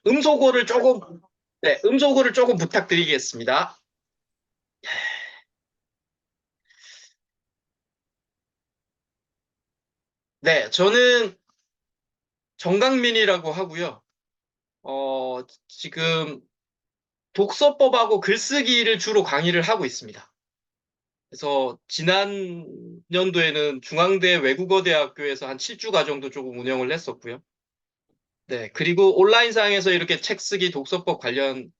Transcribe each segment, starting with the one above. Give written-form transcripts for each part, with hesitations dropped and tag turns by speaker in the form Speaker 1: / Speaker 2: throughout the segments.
Speaker 1: 음소거를 조금, 네, 음소거를 조금 부탁드리겠습니다. 네, 저는 정강민이라고 하고요. 지금 독서법하고 글쓰기를 주로 강의를 하고 있습니다. 그래서 지난 년도에는 중앙대 외국어대학교에서 한 7주 과정도 조금 운영을 했었고요. 네, 그리고 온라인상에서 이렇게 책 쓰기 독서법 관련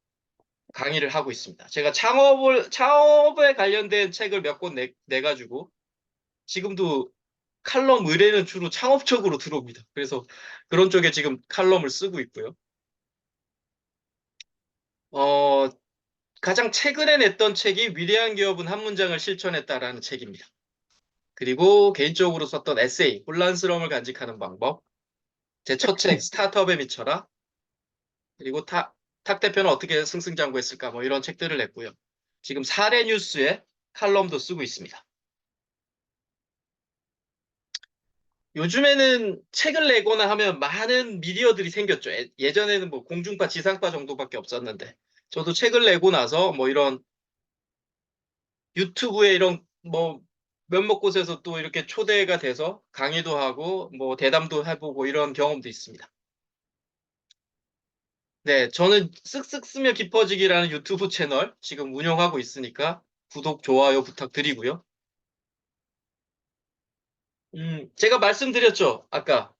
Speaker 1: 강의를 하고 있습니다. 제가 창업에 관련된 책을 몇 권 내가지고 지금도 칼럼 의뢰는 주로 창업적으로 들어옵니다. 그래서 그런 쪽에 지금 칼럼을 쓰고 있고요. 어, 가장 최근에 냈던 책이 위대한 기업은 한 문장을 실천했다라는 책입니다. 그리고 개인적으로 썼던 에세이, 혼란스러움을 간직하는 방법, 제 첫 책, 스타트업에 미쳐라, 그리고 탁 대표는 어떻게 승승장구했을까, 뭐 이런 책들을 냈고요. 지금 사례 뉴스에 칼럼도 쓰고 있습니다. 요즘에는 책을 내거나 하면 많은 미디어들이 생겼죠. 예전에는 뭐 공중파, 지상파 정도밖에 없었는데, 저도 책을 내고 나서 뭐 이런 유튜브에 이런 뭐 몇몇 곳에서 또 이렇게 초대가 돼서 강의도 하고 뭐 대담도 해보고 이런 경험도 있습니다. 네, 저는 쓱쓱 쓰며 깊어지기라는 유튜브 채널 지금 운영하고 있으니까 구독, 좋아요 부탁드리고요. 제가 말씀드렸죠. 아까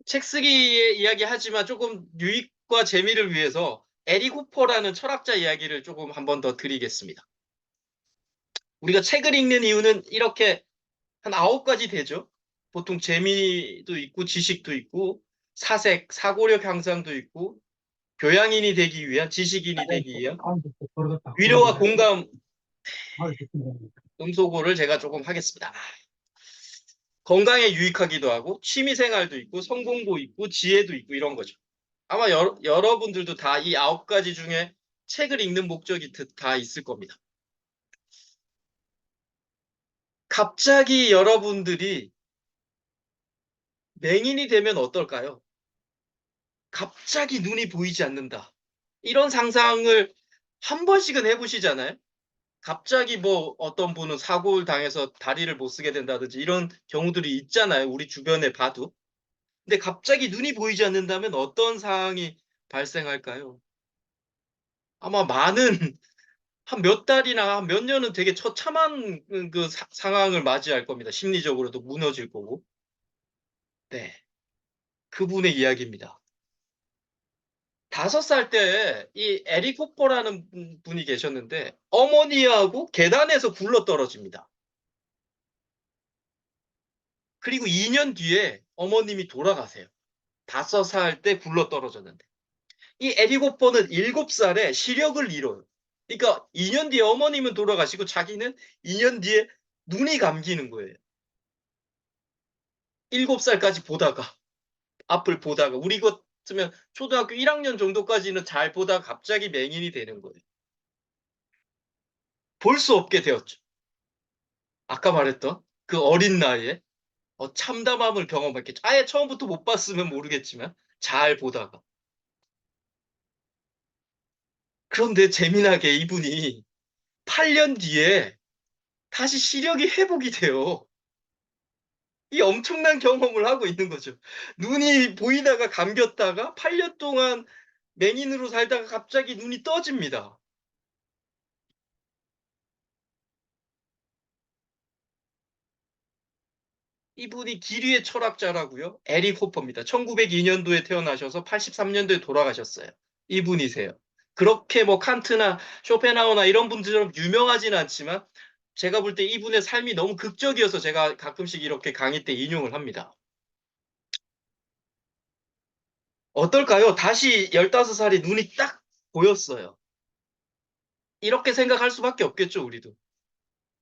Speaker 1: 책 쓰기의 이야기 하지만 조금 유익과 재미를 위해서 에리 쿠퍼라는 철학자 이야기를 조금 한 번 더 드리겠습니다. 우리가 책을 읽는 이유는 이렇게 한 9가지 되죠. 보통 재미도 있고 지식도 있고 사색, 사고력 향상도 있고 교양인이 되기 위한 지식인이 되기 위한 위로와 공감 음소거를 제가 조금 하겠습니다. 건강에 유익하기도 하고 취미 생활도 있고 성공도 있고 지혜도 있고 이런 거죠. 아마 여러분들도 다 이 9가지 중에 책을 읽는 목적이 다 있을 겁니다. 갑자기 여러분들이 맹인이 되면 어떨까요? 갑자기 눈이 보이지 않는다. 이런 상상을 한 번씩은 해보시잖아요. 갑자기 뭐 어떤 분은 사고를 당해서 다리를 못 쓰게 된다든지 이런 경우들이 있잖아요. 우리 주변에 봐도. 근데 갑자기 눈이 보이지 않는다면 어떤 상황이 발생할까요? 아마 많은 한 몇 달이나 몇 년은 되게 처참한 그 상황을 맞이할 겁니다. 심리적으로도 무너질 거고. 네. 그분의 이야기입니다. 5살 때 이 에리 코퍼라는 분이 계셨는데 어머니하고 계단에서 굴러 떨어집니다. 그리고 2년 뒤에 어머님이 돌아가세요. 5살 때 굴러 떨어졌는데. 이 에리 코퍼는 7살에 시력을 잃어요. 그러니까 2년 뒤에 어머님은 돌아가시고 자기는 2년 뒤에 눈이 감기는 거예요. 7살까지 보다가 앞을 보다가 우리 같으면 초등학교 1학년 정도까지는 잘 보다가 갑자기 맹인이 되는 거예요. 볼 수 없게 되었죠. 아까 말했던 그 어린 나이에 참담함을 경험했겠죠. 아예 처음부터 못 봤으면 모르겠지만 잘 보다가. 그런데 재미나게 이분이 8년 뒤에 다시 시력이 회복이 돼요. 이 엄청난 경험을 하고 있는 거죠. 눈이 보이다가 감겼다가 8년 동안 맹인으로 살다가 갑자기 눈이 떠집니다. 이분이 기류의 철학자라고요. 에릭 호퍼입니다. 1902년도에 태어나셔서 83년도에 돌아가셨어요. 이분이세요. 그렇게 뭐 칸트나 쇼펜하우나 이런 분들처럼 유명하진 않지만 제가 볼 때 이분의 삶이 너무 극적이어서 제가 가끔씩 이렇게 강의 때 인용을 합니다. 어떨까요? 다시 15살이 눈이 딱 보였어요. 이렇게 생각할 수밖에 없겠죠, 우리도.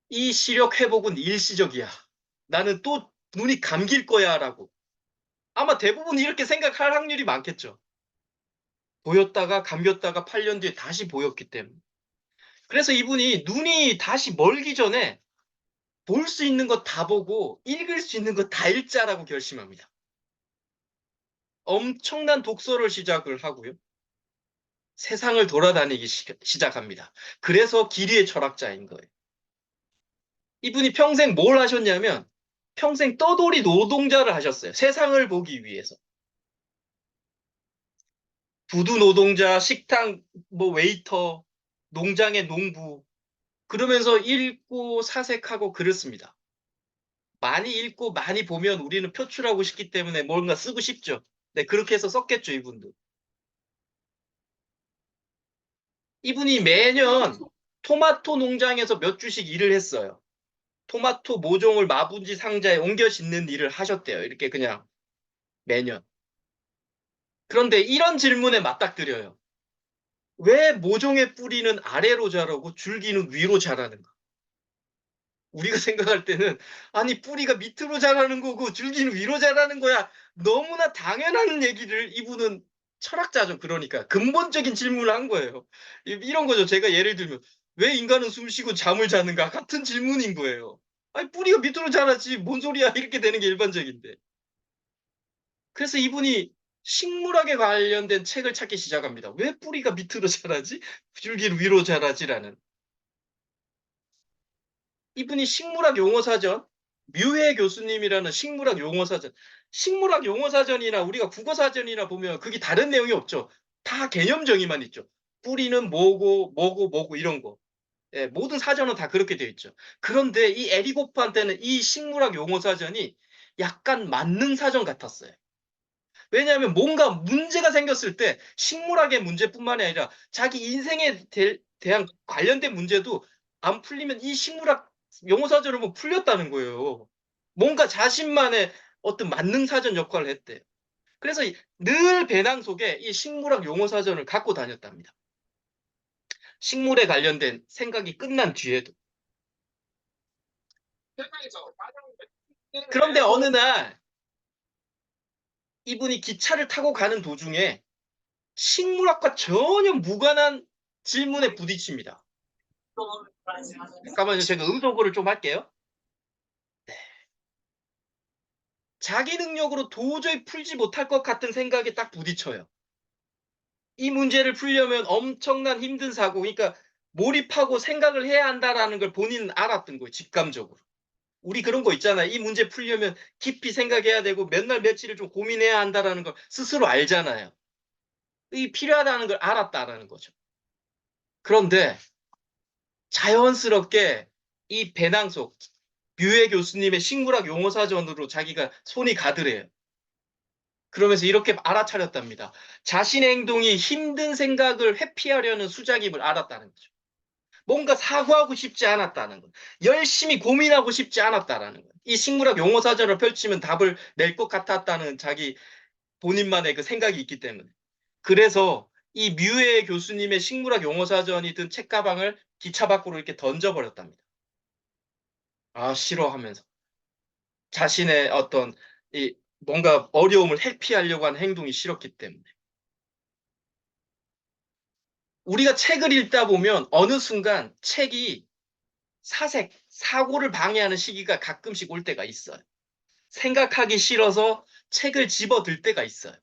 Speaker 1: 이 시력 회복은 일시적이야. 나는 또 눈이 감길 거야, 라고. 아마 대부분 이렇게 생각할 확률이 많겠죠. 보였다가 감겼다가 8년 뒤에 다시 보였기 때문에. 그래서 이분이 눈이 다시 멀기 전에 볼 수 있는 거 다 보고 읽을 수 있는 거 다 읽자라고 결심합니다. 엄청난 독서를 시작을 하고요. 세상을 돌아다니기 시작합니다. 그래서 기리의 철학자인 거예요. 이분이 평생 뭘 하셨냐면 평생 떠돌이 노동자를 하셨어요. 세상을 보기 위해서. 부두 노동자, 식당 뭐 웨이터, 농장의 농부 그러면서 읽고 사색하고 그렇습니다. 많이 읽고 많이 보면 우리는 표출하고 싶기 때문에 뭔가 쓰고 싶죠. 네, 그렇게 해서 썼겠죠, 이분도. 이분이 매년 토마토 농장에서 몇 주씩 일을 했어요. 토마토 모종을 마분지 상자에 옮겨 짓는 일을 하셨대요. 이렇게 그냥 매년. 그런데 이런 질문에 맞닥뜨려요. 왜 모종의 뿌리는 아래로 자라고 줄기는 위로 자라는가? 우리가 생각할 때는 아니 뿌리가 밑으로 자라는 거고 줄기는 위로 자라는 거야. 너무나 당연한 얘기를 이분은 철학자죠. 그러니까 근본적인 질문을 한 거예요. 이런 거죠. 제가 예를 들면 왜 인간은 숨 쉬고 잠을 자는가 같은 질문인 거예요. 아니 뿌리가 밑으로 자라지 뭔 소리야 이렇게 되는 게 일반적인데. 그래서 이분이 식물학에 관련된 책을 찾기 시작합니다. 왜 뿌리가 밑으로 자라지? 줄기는 위로 자라지라는. 이분이 식물학 용어사전, 뮤해 교수님이라는 식물학 용어사전, 식물학 용어사전이나 우리가 국어사전이나 보면 그게 다른 내용이 없죠. 다 개념 정의만 있죠. 뿌리는 뭐고, 뭐고, 뭐고, 이런 거. 예, 모든 사전은 다 그렇게 되어 있죠. 그런데 이 에리고프한테는 이 식물학 용어사전이 약간 만능 사전 같았어요. 왜냐하면 뭔가 문제가 생겼을 때 식물학의 문제뿐만이 아니라 자기 인생에 대한 관련된 문제도 안 풀리면 이 식물학 용어사전을 보면 풀렸다는 거예요. 뭔가 자신만의 어떤 만능사전 역할을 했대요. 그래서 늘 배낭 속에 이 식물학 용어사전을 갖고 다녔답니다. 식물에 관련된 생각이 끝난 뒤에도. 그런데 어느 날 이분이 기차를 타고 가는 도중에 식물학과 전혀 무관한 질문에 부딪힙니다. 잠깐만요. 제가 음소거를 좀 할게요. 자기 능력으로 도저히 풀지 못할 것 같은 생각에 딱 부딪혀요. 이 문제를 풀려면 엄청난 힘든 사고, 그러니까 몰입하고 생각을 해야 한다라는 걸 본인은 알았던 거예요. 직감적으로. 우리 그런 거 있잖아요. 이 문제 풀려면 깊이 생각해야 되고 몇 날 며칠을 좀 고민해야 한다라는 걸 스스로 알잖아요. 이 필요하다는 걸 알았다라는 거죠. 그런데 자연스럽게 이 배낭 속 류해 교수님의 식물학 용어사전으로 자기가 손이 가더래요. 그러면서 이렇게 알아차렸답니다. 자신의 행동이 힘든 생각을 회피하려는 수작임을 알았다는 거죠. 뭔가 사고하고 싶지 않았다는 것. 열심히 고민하고 싶지 않았다라는 것. 이 식물학 용어사전을 펼치면 답을 낼 것 같았다는 자기 본인만의 그 생각이 있기 때문에. 그래서 이 뮤에 교수님의 식물학 용어사전이 든 책가방을 기차 밖으로 이렇게 던져버렸답니다. 아, 싫어하면서. 자신의 어떤 이 뭔가 어려움을 회피하려고 하는 행동이 싫었기 때문에. 우리가 책을 읽다 보면 어느 순간 책이 사고를 방해하는 시기가 가끔씩 올 때가 있어요. 생각하기 싫어서 책을 집어들 때가 있어요.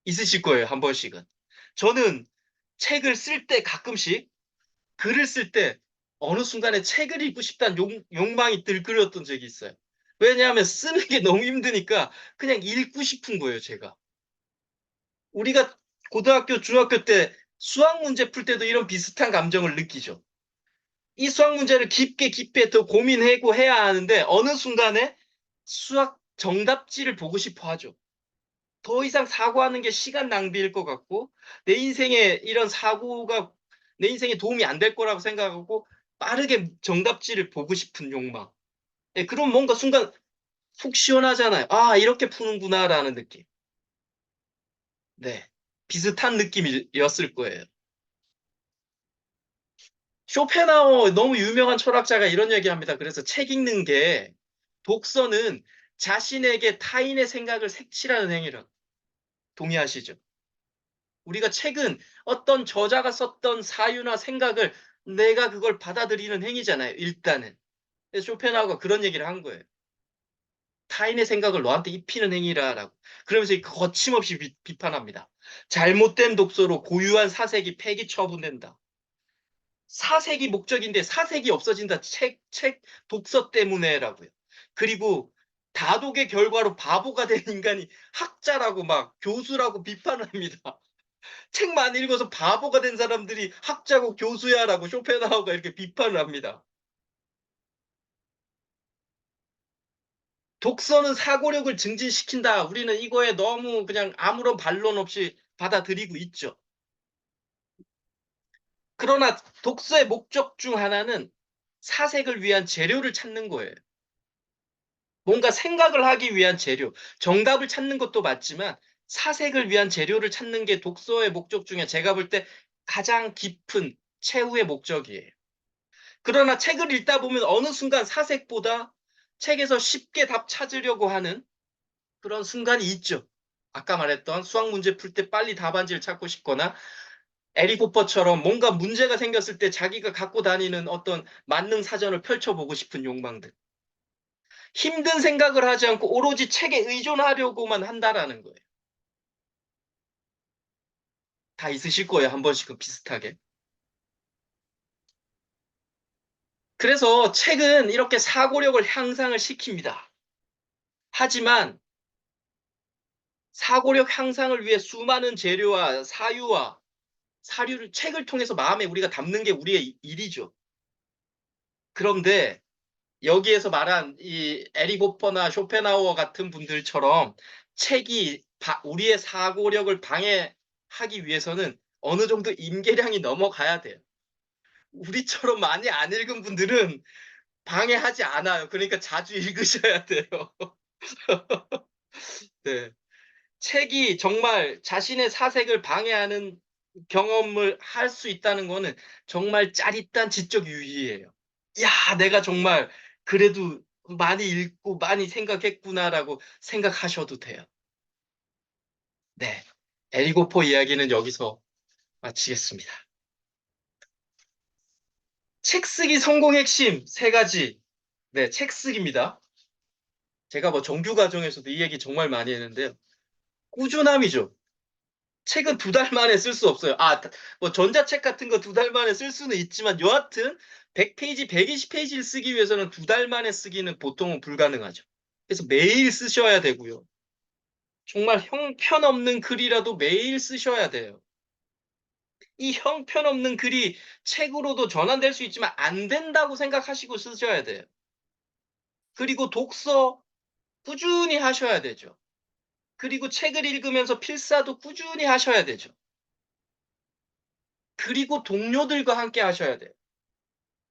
Speaker 1: 있으실 거예요, 한 번씩은. 저는 책을 쓸 때 가끔씩 글을 쓸 때 어느 순간에 책을 읽고 싶다는 욕망이 들끓었던 적이 있어요. 왜냐하면 쓰는 게 너무 힘드니까 그냥 읽고 싶은 거예요, 제가. 우리가 고등학교, 중학교 때 수학 문제 풀 때도 이런 비슷한 감정을 느끼죠. 이 수학 문제를 깊게 깊게 더 고민하고 해야 하는데 어느 순간에 수학 정답지를 보고 싶어 하죠. 더 이상 사고하는 게 시간 낭비일 것 같고 내 인생에 이런 사고가 내 인생에 도움이 안 될 거라고 생각하고 빠르게 정답지를 보고 싶은 욕망. 예, 그럼 뭔가 순간 속 시원하잖아요. 아, 이렇게 푸는구나라는 느낌. 네. 비슷한 느낌이었을 거예요. 쇼펜하우 너무 유명한 철학자가 이런 얘기합니다. 그래서 책 읽는 게 독서는 자신에게 타인의 생각을 색칠하는 행위라. 동의하시죠? 우리가 책은 어떤 저자가 썼던 사유나 생각을 내가 그걸 받아들이는 행위잖아요. 일단은. 그래서 쇼펜하우가 그런 얘기를 한 거예요. 타인의 생각을 너한테 입히는 행위라라고. 그러면서 거침없이 비판합니다. 잘못된 독서로 고유한 사색이 폐기 처분된다. 사색이 목적인데 사색이 없어진다. 독서 때문에라고요. 그리고 다독의 결과로 바보가 된 인간이 학자라고 막 교수라고 비판을 합니다. 책만 읽어서 바보가 된 사람들이 학자고 교수야라고 쇼펜하우어가 이렇게 비판을 합니다. 독서는 사고력을 증진시킨다. 우리는 이거에 너무 그냥 아무런 반론 없이 받아들이고 있죠. 그러나 독서의 목적 중 하나는 사색을 위한 재료를 찾는 거예요. 뭔가 생각을 하기 위한 재료, 정답을 찾는 것도 맞지만 사색을 위한 재료를 찾는 게 독서의 목적 중에 제가 볼 때 가장 깊은 최후의 목적이에요. 그러나 책을 읽다 보면 어느 순간 사색보다 책에서 쉽게 답 찾으려고 하는 그런 순간이 있죠. 아까 말했던 수학 문제 풀 때 빨리 답안지를 찾고 싶거나 에리 포퍼처럼 뭔가 문제가 생겼을 때 자기가 갖고 다니는 어떤 만능 사전을 펼쳐보고 싶은 욕망들. 힘든 생각을 하지 않고 오로지 책에 의존하려고만 한다라는 거예요. 다 있으실 거예요. 한 번씩은 비슷하게. 그래서 책은 이렇게 사고력을 향상을 시킵니다. 하지만 사고력 향상을 위해 수많은 재료와 사유와 사료를 책을 통해서 마음에 우리가 담는 게 우리의 일이죠. 그런데 여기에서 말한 이 에리 고퍼나 쇼펜하우어 같은 분들처럼 책이 우리의 사고력을 방해하기 위해서는 어느 정도 임계량이 넘어가야 돼요. 우리처럼 많이 안 읽은 분들은 방해하지 않아요. 그러니까 자주 읽으셔야 돼요. 네. 책이 정말 자신의 사색을 방해하는 경험을 할 수 있다는 거는 정말 짜릿한 지적 유희예요. 야, 내가 정말 그래도 많이 읽고 많이 생각했구나라고 생각하셔도 돼요. 네. 에리고포 이야기는 여기서 마치겠습니다. 책 쓰기 성공 핵심 세 가지. 네, 책 쓰기입니다. 제가 뭐 정규 과정에서도 이 얘기 정말 많이 했는데요. 꾸준함이죠. 책은 2달 만에 쓸 수 없어요. 뭐 전자책 같은 거 2달 만에 쓸 수는 있지만 여하튼 100페이지, 120페이지를 쓰기 위해서는 2달 만에 쓰기는 보통은 불가능하죠. 그래서 매일 쓰셔야 되고요. 정말 형편없는 글이라도 매일 쓰셔야 돼요. 이 형편없는 글이 책으로도 전환될 수 있지만 안 된다고 생각하시고 쓰셔야 돼요. 그리고 독서 꾸준히 하셔야 되죠. 그리고 책을 읽으면서 필사도 꾸준히 하셔야 되죠. 그리고 동료들과 함께 하셔야 돼요.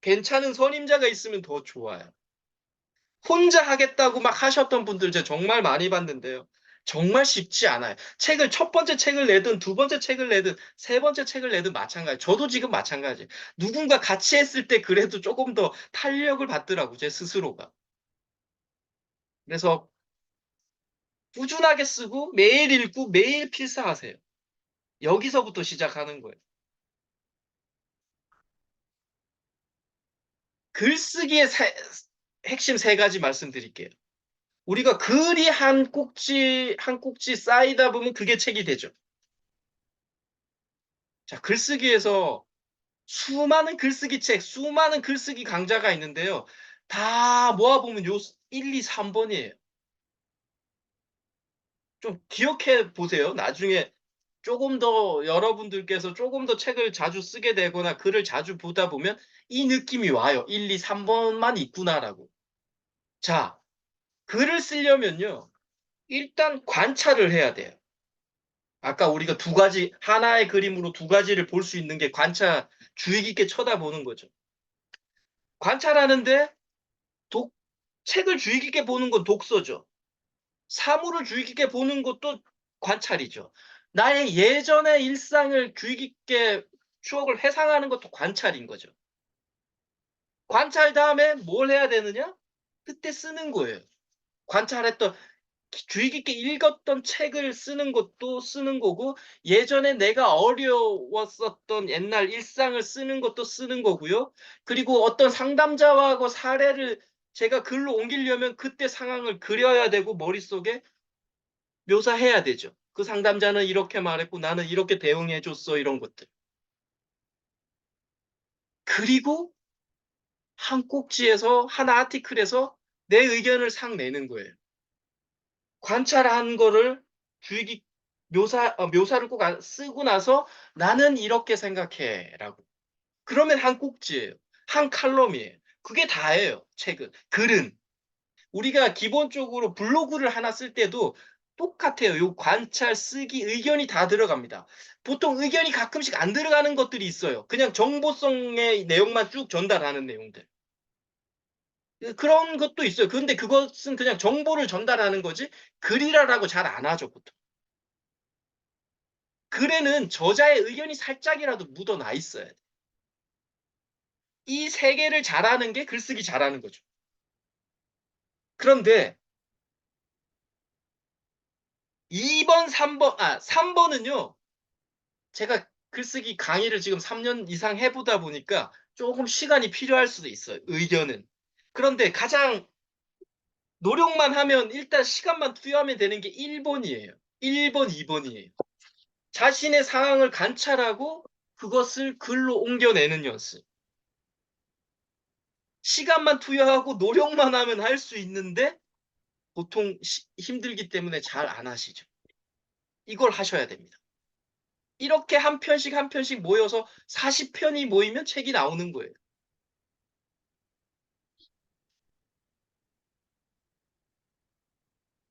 Speaker 1: 괜찮은 선임자가 있으면 더 좋아요. 혼자 하겠다고 막 하셨던 분들 제가 정말 많이 봤는데요. 정말 쉽지 않아요. 첫 번째 책을 내든 두 번째 책을 내든 세 번째 책을 내든 마찬가지. 저도 지금 마찬가지. 누군가 같이 했을 때 그래도 조금 더 탄력을 받더라고 제 스스로가. 그래서 꾸준하게 쓰고 매일 읽고 매일 필사하세요. 여기서부터 시작하는 거예요. 글쓰기의 핵심 세 가지 말씀드릴게요. 우리가 글이 한 꼭지 쌓이다 보면 그게 책이 되죠. 자, 글쓰기에서 수많은 글쓰기 책, 수많은 글쓰기 강좌가 있는데요. 다 모아보면 요 1, 2, 3번이에요. 좀 기억해 보세요. 나중에 조금 더 여러분들께서 조금 더 책을 자주 쓰게 되거나 글을 자주 보다 보면 이 느낌이 와요. 1, 2, 3번만 있구나라고. 자, 글을 쓰려면요. 일단 관찰을 해야 돼요. 아까 우리가 하나의 그림으로 두 가지를 볼 수 있는 게 주의 깊게 쳐다보는 거죠. 관찰하는데 책을 주의 깊게 보는 건 독서죠. 사물을 주의 깊게 보는 것도 관찰이죠. 나의 예전의 일상을 주의 깊게 추억을 회상하는 것도 관찰인 거죠. 관찰 다음에 뭘 해야 되느냐? 그때 쓰는 거예요. 관찰했던 주의 깊게 읽었던 책을 쓰는 것도 쓰는 거고 예전에 내가 어려웠었던 옛날 일상을 쓰는 것도 쓰는 거고요. 그리고 어떤 상담자하고 사례를 제가 글로 옮기려면 그때 상황을 그려야 되고 머릿속에 묘사해야 되죠. 그 상담자는 이렇게 말했고 나는 이렇게 대응해 줬어 이런 것들. 그리고 한 꼭지에서 한 아티클에서 내 의견을 싹 내는 거예요. 관찰한 거를 주의 묘사를 꼭 쓰고 나서 나는 이렇게 생각해라고. 그러면 한 꼭지예요. 한 칼럼이에요. 그게 다예요. 책은. 글은 우리가 기본적으로 블로그를 하나 쓸 때도 똑같아요. 요 관찰, 쓰기, 의견이 다 들어갑니다. 보통 의견이 가끔씩 안 들어가는 것들이 있어요. 그냥 정보성의 내용만 쭉 전달하는 내용들. 그런 것도 있어요. 그런데 그것은 그냥 정보를 전달하는 거지 글이라고 잘 안 하죠, 보통. 글에는 저자의 의견이 살짝이라도 묻어나 있어야 돼. 이 세 개를 잘하는 게 글쓰기 잘하는 거죠. 그런데 2번, 3번, 3번은요. 제가 글쓰기 강의를 지금 3년 이상 해보다 보니까 조금 시간이 필요할 수도 있어요. 의견은. 그런데 가장 노력만 하면 일단 시간만 투여하면 되는 게 1번이에요. 1번, 2번이에요. 자신의 상황을 관찰하고 그것을 글로 옮겨내는 연습. 시간만 투여하고 노력만 하면 할 수 있는데 보통 힘들기 때문에 잘 안 하시죠. 이걸 하셔야 됩니다. 이렇게 한 편씩 한 편씩 모여서 40편이 모이면 책이 나오는 거예요.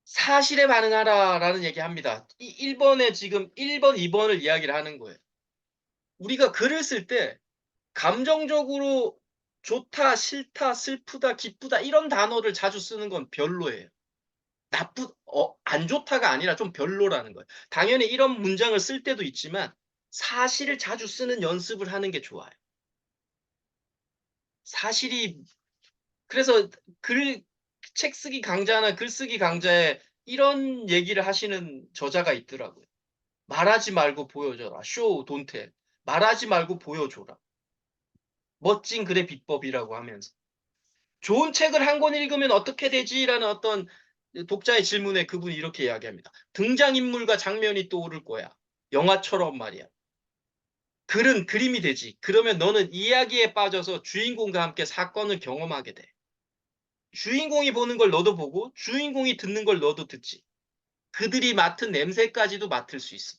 Speaker 1: 사실에 반응하라라는 얘기합니다. 1번에 지금 1번, 2번을 이야기를 하는 거예요. 우리가 글을 쓸 때 감정적으로 좋다, 싫다, 슬프다, 기쁘다 이런 단어를 자주 쓰는 건 별로예요. 안 좋다가 아니라 좀 별로라는 거예요. 당연히 이런 문장을 쓸 때도 있지만 사실을 자주 쓰는 연습을 하는 게 좋아요. 사실이 그래서 책 쓰기 강좌나 글쓰기 강좌에 이런 얘기를 하시는 저자가 있더라고요. 말하지 말고 보여줘라. show, don't tell. 말하지 말고 보여줘라. 멋진 글의 비법이라고 하면서. 좋은 책을 한 권 읽으면 어떻게 되지라는 어떤 독자의 질문에 그분이 이렇게 이야기합니다. 등장인물과 장면이 떠오를 거야. 영화처럼 말이야. 글은 그림이 되지. 그러면 너는 이야기에 빠져서 주인공과 함께 사건을 경험하게 돼. 주인공이 보는 걸 너도 보고 주인공이 듣는 걸 너도 듣지. 그들이 맡은 냄새까지도 맡을 수 있어.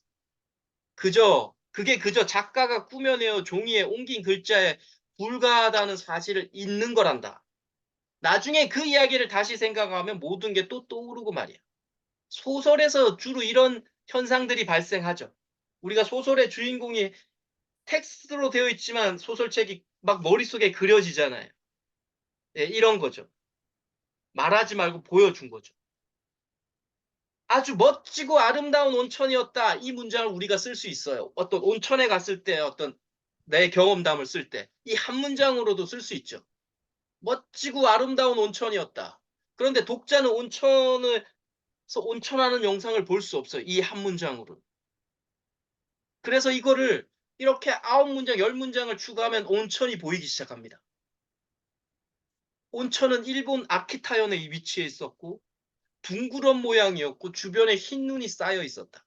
Speaker 1: 그게 그저 작가가 꾸며내어 종이에 옮긴 글자에 불과하다는 사실을 잊는 거란다. 나중에 그 이야기를 다시 생각하면 모든 게 또 떠오르고 말이야. 소설에서 주로 이런 현상들이 발생하죠. 우리가 소설의 주인공이 텍스트로 되어 있지만 소설책이 막 머릿속에 그려지잖아요. 네, 이런 거죠. 말하지 말고 보여준 거죠. 아주 멋지고 아름다운 온천이었다. 이 문장을 우리가 쓸 수 있어요. 어떤 온천에 갔을 때 어떤 내 경험담을 쓸 때 이 한 문장으로도 쓸 수 있죠. 멋지고 아름다운 온천이었다. 그런데 독자는 온천하는 영상을 볼 수 없어요. 이 한 문장으로. 그래서 이거를 이렇게 9문장, 10문장을 추가하면 온천이 보이기 시작합니다. 온천은 일본 아키타현에 위치해 있었고 둥그런 모양이었고 주변에 흰 눈이 쌓여 있었다.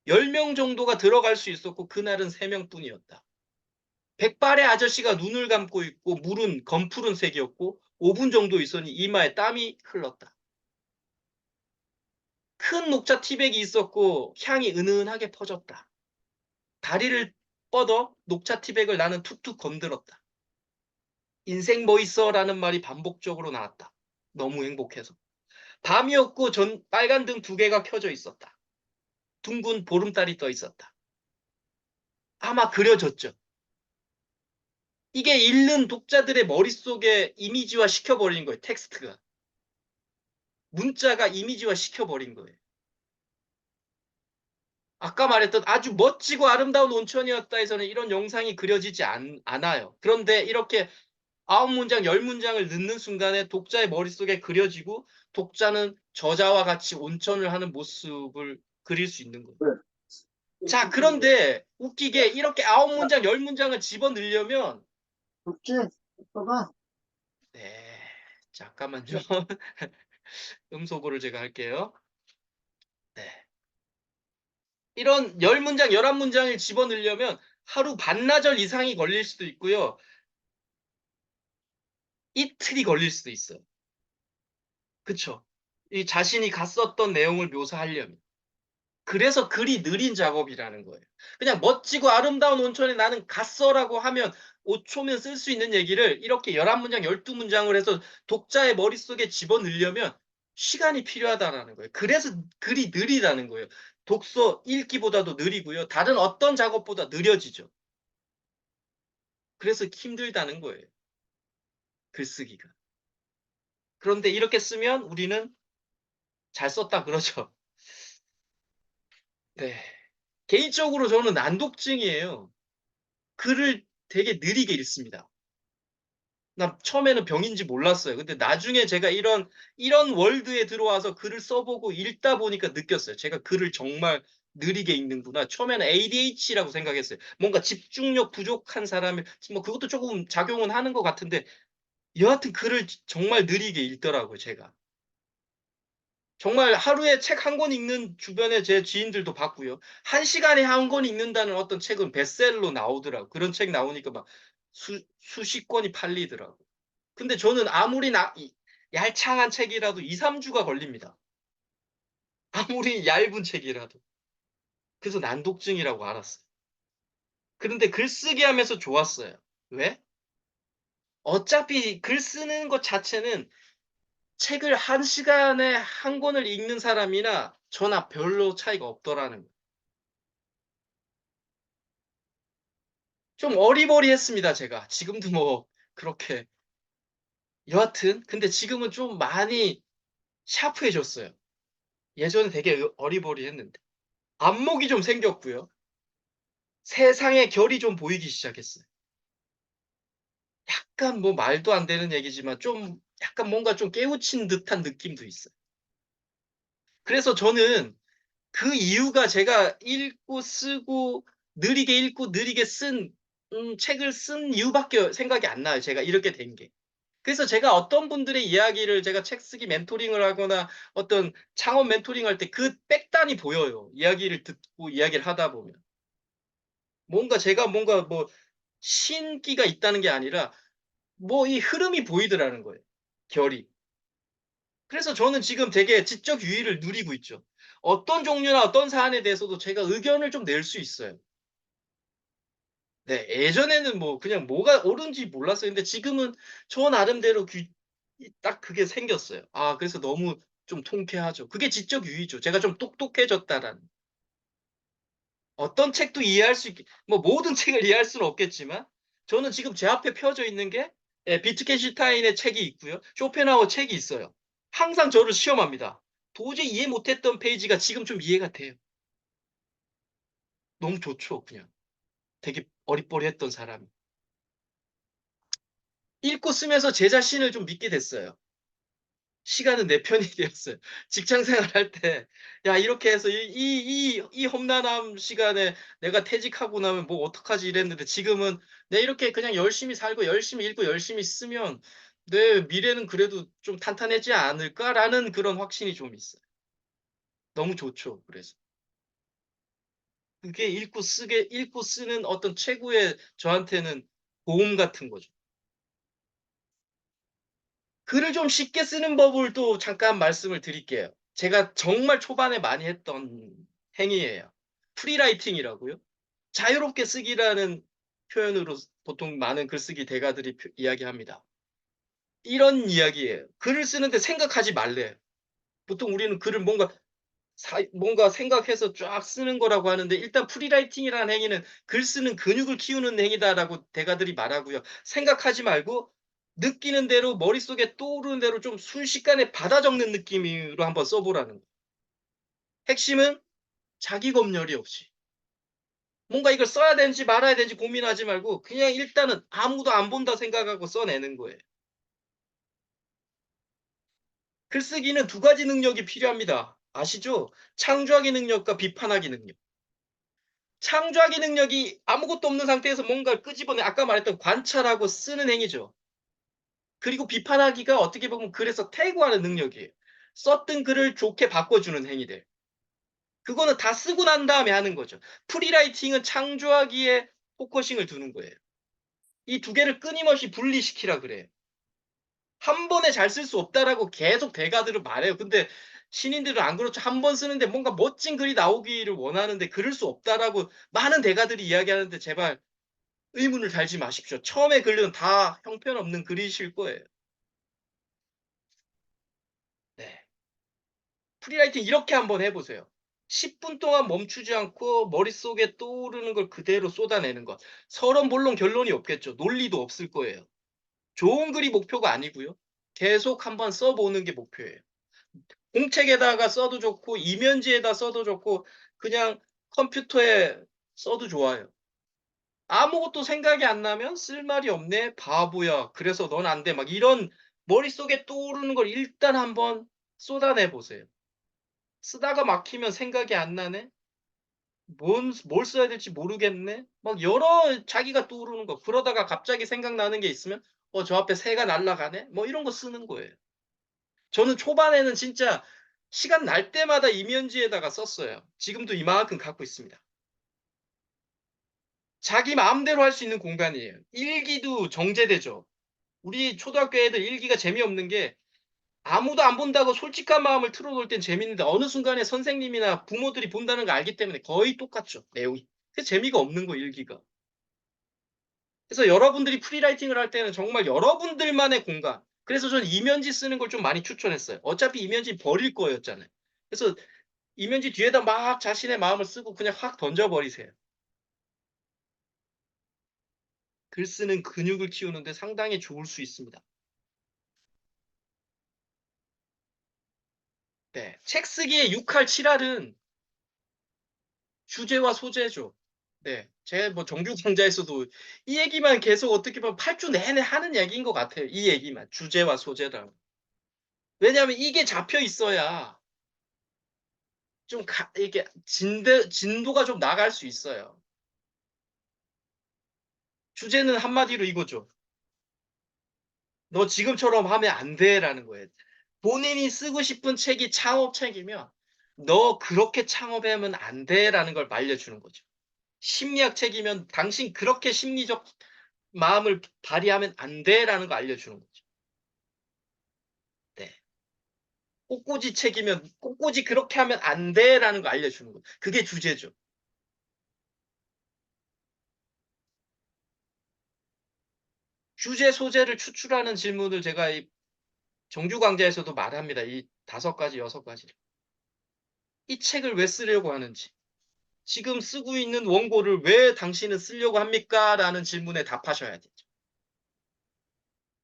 Speaker 1: 10명 정도가 들어갈 수 있었고 그날은 3명뿐이었다. 백발의 아저씨가 눈을 감고 있고 물은 검푸른 색이었고 5분 정도 있었니 이마에 땀이 흘렀다. 큰 녹차 티백이 있었고 향이 은은하게 퍼졌다. 다리를 뻗어 녹차 티백을 나는 툭툭 건드렸다. 인생 뭐 있어? 라는 말이 반복적으로 나왔다. 너무 행복해서. 밤이었고 빨간 등 2개가 켜져 있었다. 둥근 보름달이 떠 있었다. 아마 그려졌죠. 이게 읽는 독자들의 머릿속에 이미지화 시켜버린 거예요. 텍스트가. 문자가 이미지화 시켜버린 거예요. 아까 말했던 아주 멋지고 아름다운 온천이었다에서는 이런 영상이 그려지지 않아요. 그런데 이렇게 9문장, 10문장을 넣는 순간에 독자의 머릿속에 그려지고 독자는 저자와 같이 온천을 하는 모습을 그릴 수 있는 거예요. 자, 그런데 웃기게 이렇게 9문장, 10문장을 집어넣으려면
Speaker 2: 없지? 오빠가?
Speaker 1: 네, 잠깐만요. 음소거를 제가 할게요. 네. 이런 10문장, 11문장을 집어넣으려면 하루 반나절 이상이 걸릴 수도 있고요. 이틀이 걸릴 수도 있어요. 그쵸? 이 자신이 갔었던 내용을 묘사하려면. 그래서 글이 느린 작업이라는 거예요. 그냥 멋지고 아름다운 온천에 나는 갔어라고 하면 5초면 쓸 수 있는 얘기를 이렇게 11문장, 12문장을 해서 독자의 머릿속에 집어넣으려면 시간이 필요하다라는 거예요. 그래서 글이 느리다는 거예요. 독서 읽기보다도 느리고요. 다른 어떤 작업보다 느려지죠. 그래서 힘들다는 거예요. 글쓰기가. 그런데 이렇게 쓰면 우리는 잘 썼다 그러죠. 네. 개인적으로 저는 난독증이에요. 글을 되게 느리게 읽습니다. 나 처음에는 병인지 몰랐어요. 근데 나중에 제가 이런 월드에 들어와서 글을 써보고 읽다 보니까 느꼈어요. 제가 글을 정말 느리게 읽는구나. 처음에는 ADHD라고 생각했어요. 뭔가 집중력 부족한 사람이 뭐 그것도 조금 작용은 하는 것 같은데 여하튼 글을 정말 느리게 읽더라고요, 제가. 정말 하루에 책 한 권 읽는 주변에 제 지인들도 봤고요. 1시간에 한 권 읽는다는 어떤 책은 베스트셀러로 나오더라고요. 그런 책 나오니까 막 수십 권이 팔리더라고요. 근데 저는 아무리 얄창한 책이라도 2-3주가 걸립니다. 아무리 얇은 책이라도. 그래서 난독증이라고 알았어요. 그런데 글쓰기 하면서 좋았어요. 왜? 어차피 글 쓰는 것 자체는 책을 1시간에 한 권을 읽는 사람이나 저나 별로 차이가 없더라는 거예요. 좀 어리버리했습니다, 제가. 지금도 뭐 그렇게 여하튼 근데 지금은 좀 많이 샤프해졌어요. 예전에 되게 어리버리했는데. 안목이 좀 생겼고요. 세상의 결이 좀 보이기 시작했어요. 약간 뭐 말도 안 되는 얘기지만 좀 약간 뭔가 좀 깨우친 듯한 느낌도 있어요. 그래서 저는 그 이유가 제가 읽고 쓰고 느리게 읽고 느리게 쓴 책을 쓴 이유밖에 생각이 안 나요, 제가 이렇게 된 게. 그래서 제가 어떤 분들의 이야기를 제가 책 쓰기 멘토링을 하거나 어떤 창업 멘토링할 때 그 백단이 보여요. 이야기를 듣고 이야기를 하다 보면. 뭔가 제가 뭔가 뭐 신기가 있다는 게 아니라 뭐 이 흐름이 보이더라는 거예요, 결이. 그래서 저는 지금 되게 지적 유의를 누리고 있죠. 어떤 종류나 어떤 사안에 대해서도 제가 의견을 좀 낼 수 있어요. 네. 예전에는 뭐 그냥 뭐가 옳은지 몰랐어요. 근데 지금은 저 나름대로 딱 그게 생겼어요. 아 그래서 너무 좀 통쾌하죠. 그게 지적 유의죠. 제가 좀 똑똑해졌다라는. 어떤 책도 이해할 수 있게 뭐 모든 책을 이해할 수는 없겠지만 저는 지금 제 앞에 펴져 있는 게 비트겐슈타인의 책이 있고요. 쇼펜하우어 책이 있어요. 항상 저를 시험합니다. 도저히 이해 못했던 페이지가 지금 좀 이해가 돼요. 너무 좋죠 그냥. 되게 어리버리했던 사람이. 읽고 쓰면서 제 자신을 좀 믿게 됐어요. 시간은 내 편이 되었어요. 직장 생활할 때 '야 이렇게 해서 이 험난한 시간에 내가 퇴직하고 나면 뭐 어떡하지.' 이랬는데 지금은 '내가 이렇게 그냥 열심히 살고 열심히 읽고 열심히 쓰면 내 미래는 그래도 좀 탄탄해지지 않을까?'라는 그런 확신이 좀 있어요. 너무 좋죠 그래서. 그게 읽고 쓰는 어떤 최고의 저한테는 보험 같은 거죠. 글을 좀 쉽게 쓰는 법을 또 잠깐 말씀을 드릴게요. 제가 정말 초반에 많이 했던 행위예요. 프리라이팅이라고요. 자유롭게 쓰기라는 표현으로 보통 많은 글쓰기 대가들이 이야기합니다. 이런 이야기예요. 글을 쓰는데 생각하지 말래요. 보통 우리는 글을 뭔가 생각해서 쫙 쓰는 거라고 하는데 일단 프리라이팅이라는 행위는 "글 쓰는 근육을 키우는 행위다."라고 대가들이 말하고요. 생각하지 말고 느끼는 대로 머릿속에 떠오르는 대로 좀 순식간에 받아 적는 느낌으로 한번 써 보라는 거예요. 핵심은 자기 검열이 없이. 뭔가 이걸 써야 되는지 말아야 되는지 고민하지 말고 그냥 일단은 '아무도 안 본다.' 생각하고 써내는 거예요. 글쓰기는 두 가지 능력이 필요합니다. 아시죠? 창조하기 능력과 비판하기 능력. 창조하기 능력이 아무것도 없는 상태에서 뭔가를 끄집어내 아까 말했던 관찰하고 쓰는 행위죠. 그리고 비판하기가 어떻게 보면 글에서 태고하는 능력이에요. 썼던 글을 좋게 바꿔주는 행위들. 그거는 다 쓰고 난 다음에 하는 거죠. 프리라이팅은 창조하기에 포커싱을 두는 거예요. 이 두 개를 끊임없이 분리시키라 그래요. 한 번에 잘 쓸 수 없다라고 계속 대가들은 말해요. 근데 신인들은 안 그렇죠. 한 번 쓰는데 뭔가 멋진 글이 나오기를 원하는데 그럴 수 없다라고 많은 대가들이 이야기하는데 제발 의문을 달지 마십시오. 처음에 글은 다 형편없는 글이실 거예요. 네. 프리라이팅 이렇게 한번 해 보세요. 10분 동안 멈추지 않고 머릿속에 떠오르는 걸 그대로 쏟아내는 것. 서론 본론 결론이 없겠죠. 논리도 없을 거예요. 좋은 글이 목표가 아니고요. 계속 한번 써 보는 게 목표예요. 공책에다가 써도 좋고 이면지에다 써도 좋고 그냥 컴퓨터에 써도 좋아요. 아무것도 생각이 안 나면 "쓸 말이 없네. 바보야. 그래서 넌 안 돼." 막 이런 머릿속에 떠오르는 걸 일단 한번 쏟아내 보세요. 쓰다가 막히면 "생각이 안 나네. 뭘 써야 될지 모르겠네." 막 여러 자기가 떠오르는 거 그러다가 갑자기 생각나는 게 있으면 저 앞에 새가 날아가네." 뭐 이런 거 쓰는 거예요. 저는 초반에는 진짜 시간 날 때마다 이면지에다가 썼어요. 지금도 이만큼 갖고 있습니다. 자기 마음대로 할 수 있는 공간이에요. 일기도 정제되죠. 우리 초등학교 애들 일기가 재미없는 게 아무도 안 본다고 솔직한 마음을 틀어놓을 땐 재밌는데 어느 순간에 선생님이나 부모들이 본다는 걸 알기 때문에 거의 똑같죠, 내용이. 그래서 재미가 없는 거예요, 일기가. 그래서 여러분들이 프리라이팅을 할 때는 정말 여러분들만의 공간. 그래서 저는 이면지 쓰는 걸 좀 많이 추천했어요. 어차피 이면지 버릴 거였잖아요. 그래서 이면지 뒤에다 막 자신의 마음을 쓰고 그냥 확 던져 버리세요. 글 쓰는 근육을 키우는데 상당히 좋을 수 있습니다. 네. 책 쓰기의 6할 7할은 주제와 소재죠. 네. 제 뭐 정규 강좌에서도 이 얘기만 계속 어떻게 보면 8주 내내 하는 얘기인 것 같아요. 이 얘기만. 주제와 소재랑. 왜냐하면 이게 잡혀 있어야 좀 이게 진도가 좀 나갈 수 있어요. 주제는 한마디로 이거죠. "너 지금처럼 하면 안 돼."라는 거예요. 본인이 쓰고 싶은 책이 창업책이면 "너 그렇게 창업하면 안 돼."라는 걸 말려주는 거죠. 심리학 책이면 "당신 그렇게 심리적 마음을 발휘하면 안 돼."라는 거 알려주는 거죠. 네. 꽃꽂이 책이면 "꽃꽂이 그렇게 하면 안 돼."라는 거 알려주는 거죠. 그게 주제죠. 주제, 소재를 추출하는 질문을 제가 이 정규 강좌에서도 말합니다. 이 5가지, 6가지를. 이 책을 왜 쓰려고 하는지. "지금 쓰고 있는 원고를 왜 당신은 쓰려고 합니까?"라는 질문에 답하셔야 되죠.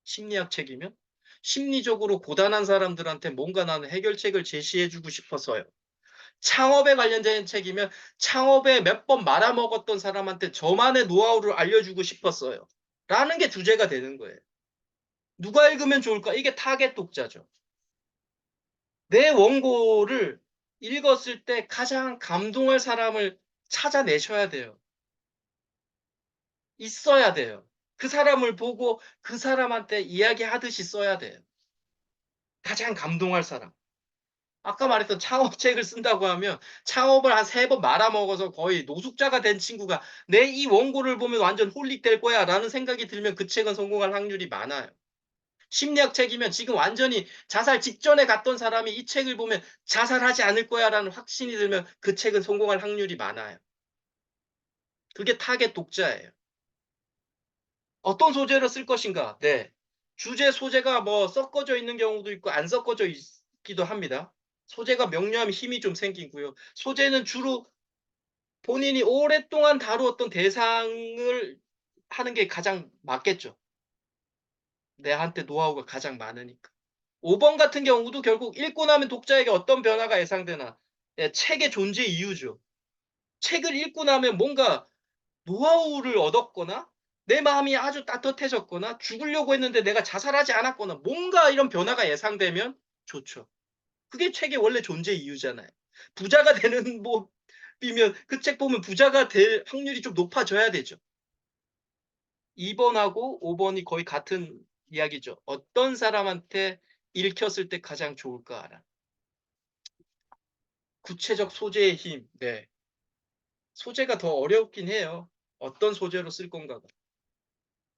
Speaker 1: 심리학 책이면 심리적으로 고단한 사람들한테 뭔가 나는 해결책을 제시해 주고 싶어서요. 창업에 관련된 책이면 창업에 몇 번 말아먹었던 사람한테 저만의 노하우를 알려주고 싶었어요. 라는 게 주제가 되는 거예요. 누가 읽으면 좋을까? 이게 타겟 독자죠. 내 원고를 읽었을 때 가장 감동할 사람을 찾아내셔야 돼요. 있어야 돼요. 그 사람을 보고 그 사람한테 이야기하듯이 써야 돼요. 가장 감동할 사람. 아까 말했던 창업책을 쓴다고 하면 창업을 한 3번 말아먹어서 거의 노숙자가 된 친구가 '내 이 원고를 보면 완전 홀릭될 거야.'라는 생각이 들면 그 책은 성공할 확률이 많아요. 심리학 책이면 지금 완전히 자살 직전에 갔던 사람이 이 책을 보면 '자살하지 않을 거야.'라는 확신이 들면 그 책은 성공할 확률이 많아요. 그게 타겟 독자예요. 어떤 소재로 쓸 것인가? 네. 주제, 소재가 뭐 섞어져 있는 경우도 있고 안 섞어져 있기도 합니다. 소재가 명료하면 힘이 좀 생기고요. 소재는 주로 본인이 오랫동안 다루었던 대상을 하는 게 가장 맞겠죠. 내한테 노하우가 가장 많으니까. 5번 같은 경우도 결국 읽고 나면 독자에게 어떤 변화가 예상되나. 예, 책의 존재 이유죠. 책을 읽고 나면 뭔가 노하우를 얻었거나 내 마음이 아주 따뜻해졌거나 죽으려고 했는데 내가 자살하지 않았거나 뭔가 이런 변화가 예상되면 좋죠. 그게 책의 원래 존재 이유잖아요. 부자가 되는 법이면 그 책 보면 부자가 될 확률이 좀 높아져야 되죠. 2 번하고 5 번이 거의 같은 이야기죠. 어떤 사람한테 읽혔을 때 가장 좋을까? 구체적 소재의 힘. 네. 소재가 더 어렵긴 해요. 어떤 소재로 쓸 건가가.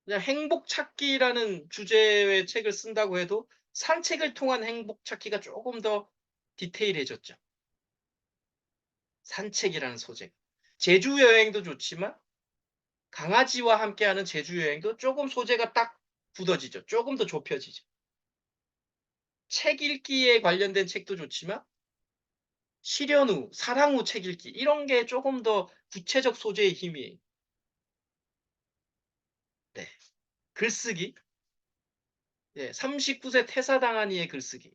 Speaker 1: 그냥 행복 찾기라는 주제의 책을 쓴다고 해도 산책을 통한 행복 찾기가 조금 더 디테일해졌죠. 산책이라는 소재. 제주 여행도 좋지만 강아지와 함께하는 제주 여행도 조금 소재가 딱 굳어지죠. 조금 더 좁혀지죠. 책 읽기에 관련된 책도 좋지만 실연 후, 사랑 후 책 읽기 이런 게 조금 더 구체적 소재의 힘이에요. 네. 글쓰기. 예, 39세 퇴사당한 이의 글쓰기.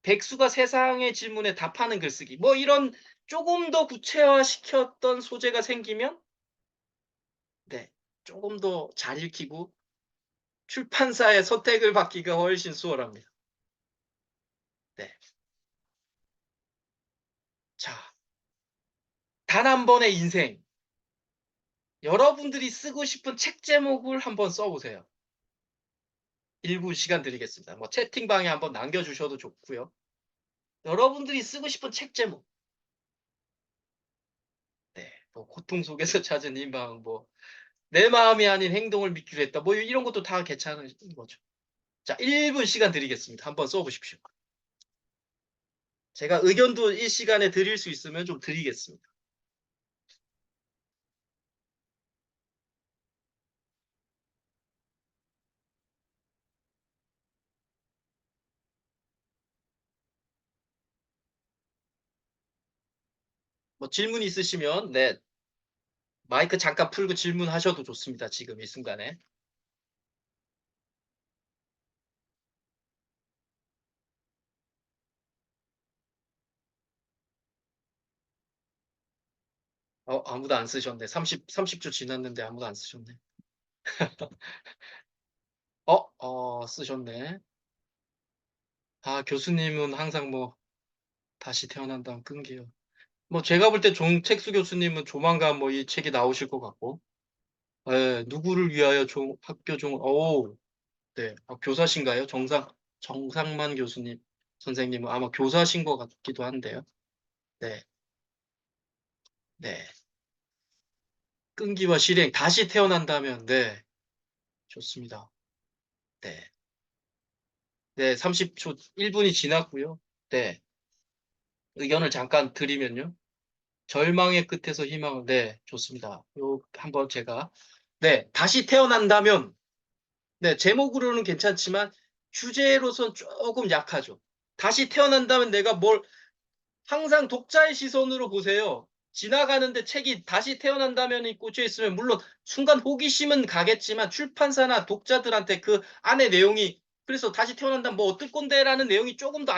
Speaker 1: 백수가 세상의 질문에 답하는 글쓰기. 뭐 이런 조금 더 구체화시켰던 소재가 생기면 네. 조금 더 잘 읽히고 출판사의 선택을 받기가 훨씬 수월합니다. 네. 자, 단 한 번의 인생. 여러분들이 쓰고 싶은 책 제목을 한번 써 보세요. 1분 시간 드리겠습니다. 뭐 채팅방에 한번 남겨 주셔도 좋고요. 여러분들이 쓰고 싶은 책 제목. 네. 뭐 고통 속에서 찾은 희망 뭐 내 마음이 아닌 행동을 믿기로 했다. 뭐 이런 것도 다 괜찮은 거죠. 자, 1분 시간 드리겠습니다. 한번 써 보십시오. 제가 의견도 이 시간에 드릴 수 있으면 좀 드리겠습니다. 뭐 질문 있으시면 네. 마이크 잠깐 풀고 질문하셔도 좋습니다. 지금 이 순간에. 아무도 안 쓰셨네. 30초 지났는데 아무도 안 쓰셨네. 쓰셨네. 아, 교수님은 항상 뭐 다시 태어난다면 끈기요. 뭐 제가 볼 때 종택수 교수님은 조만간 뭐 이 책이 나오실 것 같고, 예, 누구를 위하여 학교 네, 교사신가요? 정상만 교수님 선생님은 아마 교사신 것 같기도 한데요. 네, 네. 끈기와 실행 다시 태어난다면 네, 좋습니다. 네, 네, 30초 1분이 지났고요. 네, 의견을 잠깐 드리면요. 절망의 끝에서 희망을 네, 좋습니다. 요 한번 제가 네, 다시 태어난다면 네, 제목으로는 괜찮지만 주제로선 조금 약하죠. 다시 태어난다면 내가 뭘 항상 독자의 시선으로 보세요. 지나가는데 책이 다시 태어난다면이 꽂혀 있으면 물론 순간 호기심은 가겠지만 출판사나 독자들한테 그 안에 내용이 그래서 다시 태어난다면 뭐 어떨 건데라는 내용이 조금 더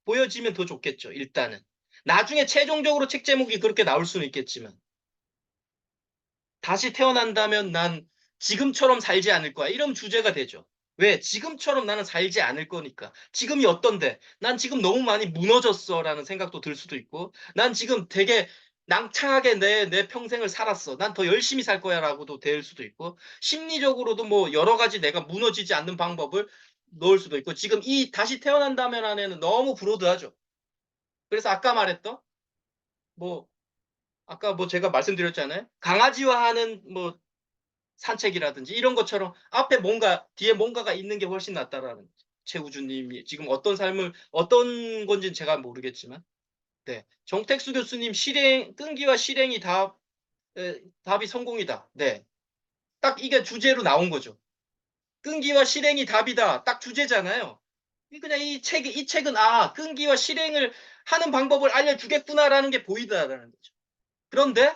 Speaker 1: 보여지면 더 좋겠죠. 일단은. 나중에 최종적으로 책 제목이 그렇게 나올 수는 있겠지만 다시 태어난다면 난 지금처럼 살지 않을 거야. 이런 주제가 되죠. 왜? 지금처럼 나는 살지 않을 거니까. 지금이 어떤데? 난 지금 너무 많이 무너졌어. 라는 생각도 들 수도 있고, 난 지금 되게 낭창하게 내 평생을 살았어. 난 더 열심히 살 거야. 라고도 될 수도 있고, 심리적으로도 뭐 여러 가지 내가 무너지지 않는 방법을 넣을 수도 있고, 지금 이 다시 태어난다면 안에는 너무 브로드하죠. 그래서 아까 말했던, 뭐, 아까 뭐 제가 말씀드렸잖아요. 강아지와 하는 뭐 산책이라든지 이런 것처럼 앞에 뭔가 뒤에 뭔가가 있는 게 훨씬 낫다라는 최우주님이 지금 어떤 삶을 어떤 건지는 제가 모르겠지만 네 정택수 교수님 실행 끈기와 실행이 답이 성공이다. 네 딱 이게 주제로 나온 거죠. 끈기와 실행이 답이다. 딱 주제잖아요. 그냥 이 책은 끈기와 실행을 하는 방법을 알려주겠구나라는 게 보이다라는 거죠. 그런데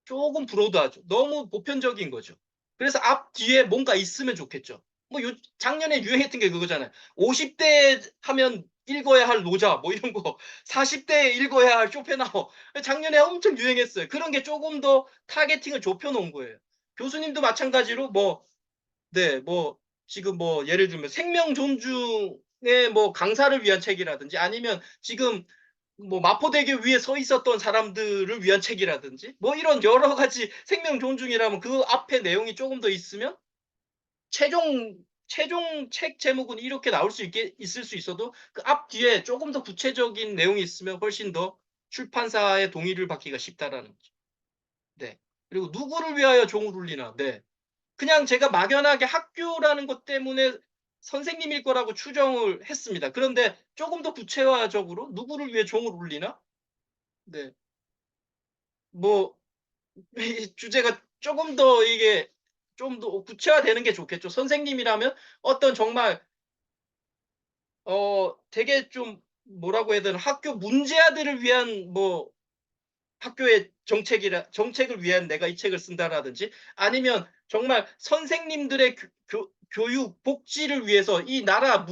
Speaker 1: 조금 브로드하죠. 너무 보편적인 거죠. 그래서 앞 뒤에 뭔가 있으면 좋겠죠. 뭐 작년에 유행했던 게 그거잖아요. 50대 하면 읽어야 할 노자 뭐 이런 거 40대에 읽어야 할 쇼펜하우 작년에 엄청 유행했어요. 그런 게 조금 더 타겟팅을 좁혀 놓은 거예요. 교수님도 마찬가지로 뭐 네, 뭐 지금 뭐 예를 들면 생명 존중의 뭐 강사를 위한 책이라든지 아니면 지금 뭐 마포대교 위에 서 있었던 사람들을 위한 책이라든지 뭐 이런 여러 가지 생명 존중이라면 그 앞에 내용이 조금 더 있으면 최종 최종 책 제목은 이렇게 나올 수 있을 수 있어도 그 앞뒤에 조금 더 구체적인 내용이 있으면 훨씬 더 출판사의 동의를 받기가 쉽다라는 거죠. 네. 그리고 누구를 위하여 종을 울리나. 네. 그냥 제가 막연하게 학교라는 것 때문에 선생님일 거라고 추정을 했습니다. 그런데 조금 더 구체화적으로 누구를 위해 종을 울리나? 네. 뭐 이 주제가 조금 더 이게 좀 더 구체화되는 게 좋겠죠. 선생님이라면 어떤 정말 되게 좀 뭐라고 해야 되나 학교 문제아들을 위한 뭐 학교의 정책을 위한 내가 이 책을 쓴다라든지 아니면 정말 선생님들의 교육 복지를 위해서 이 나라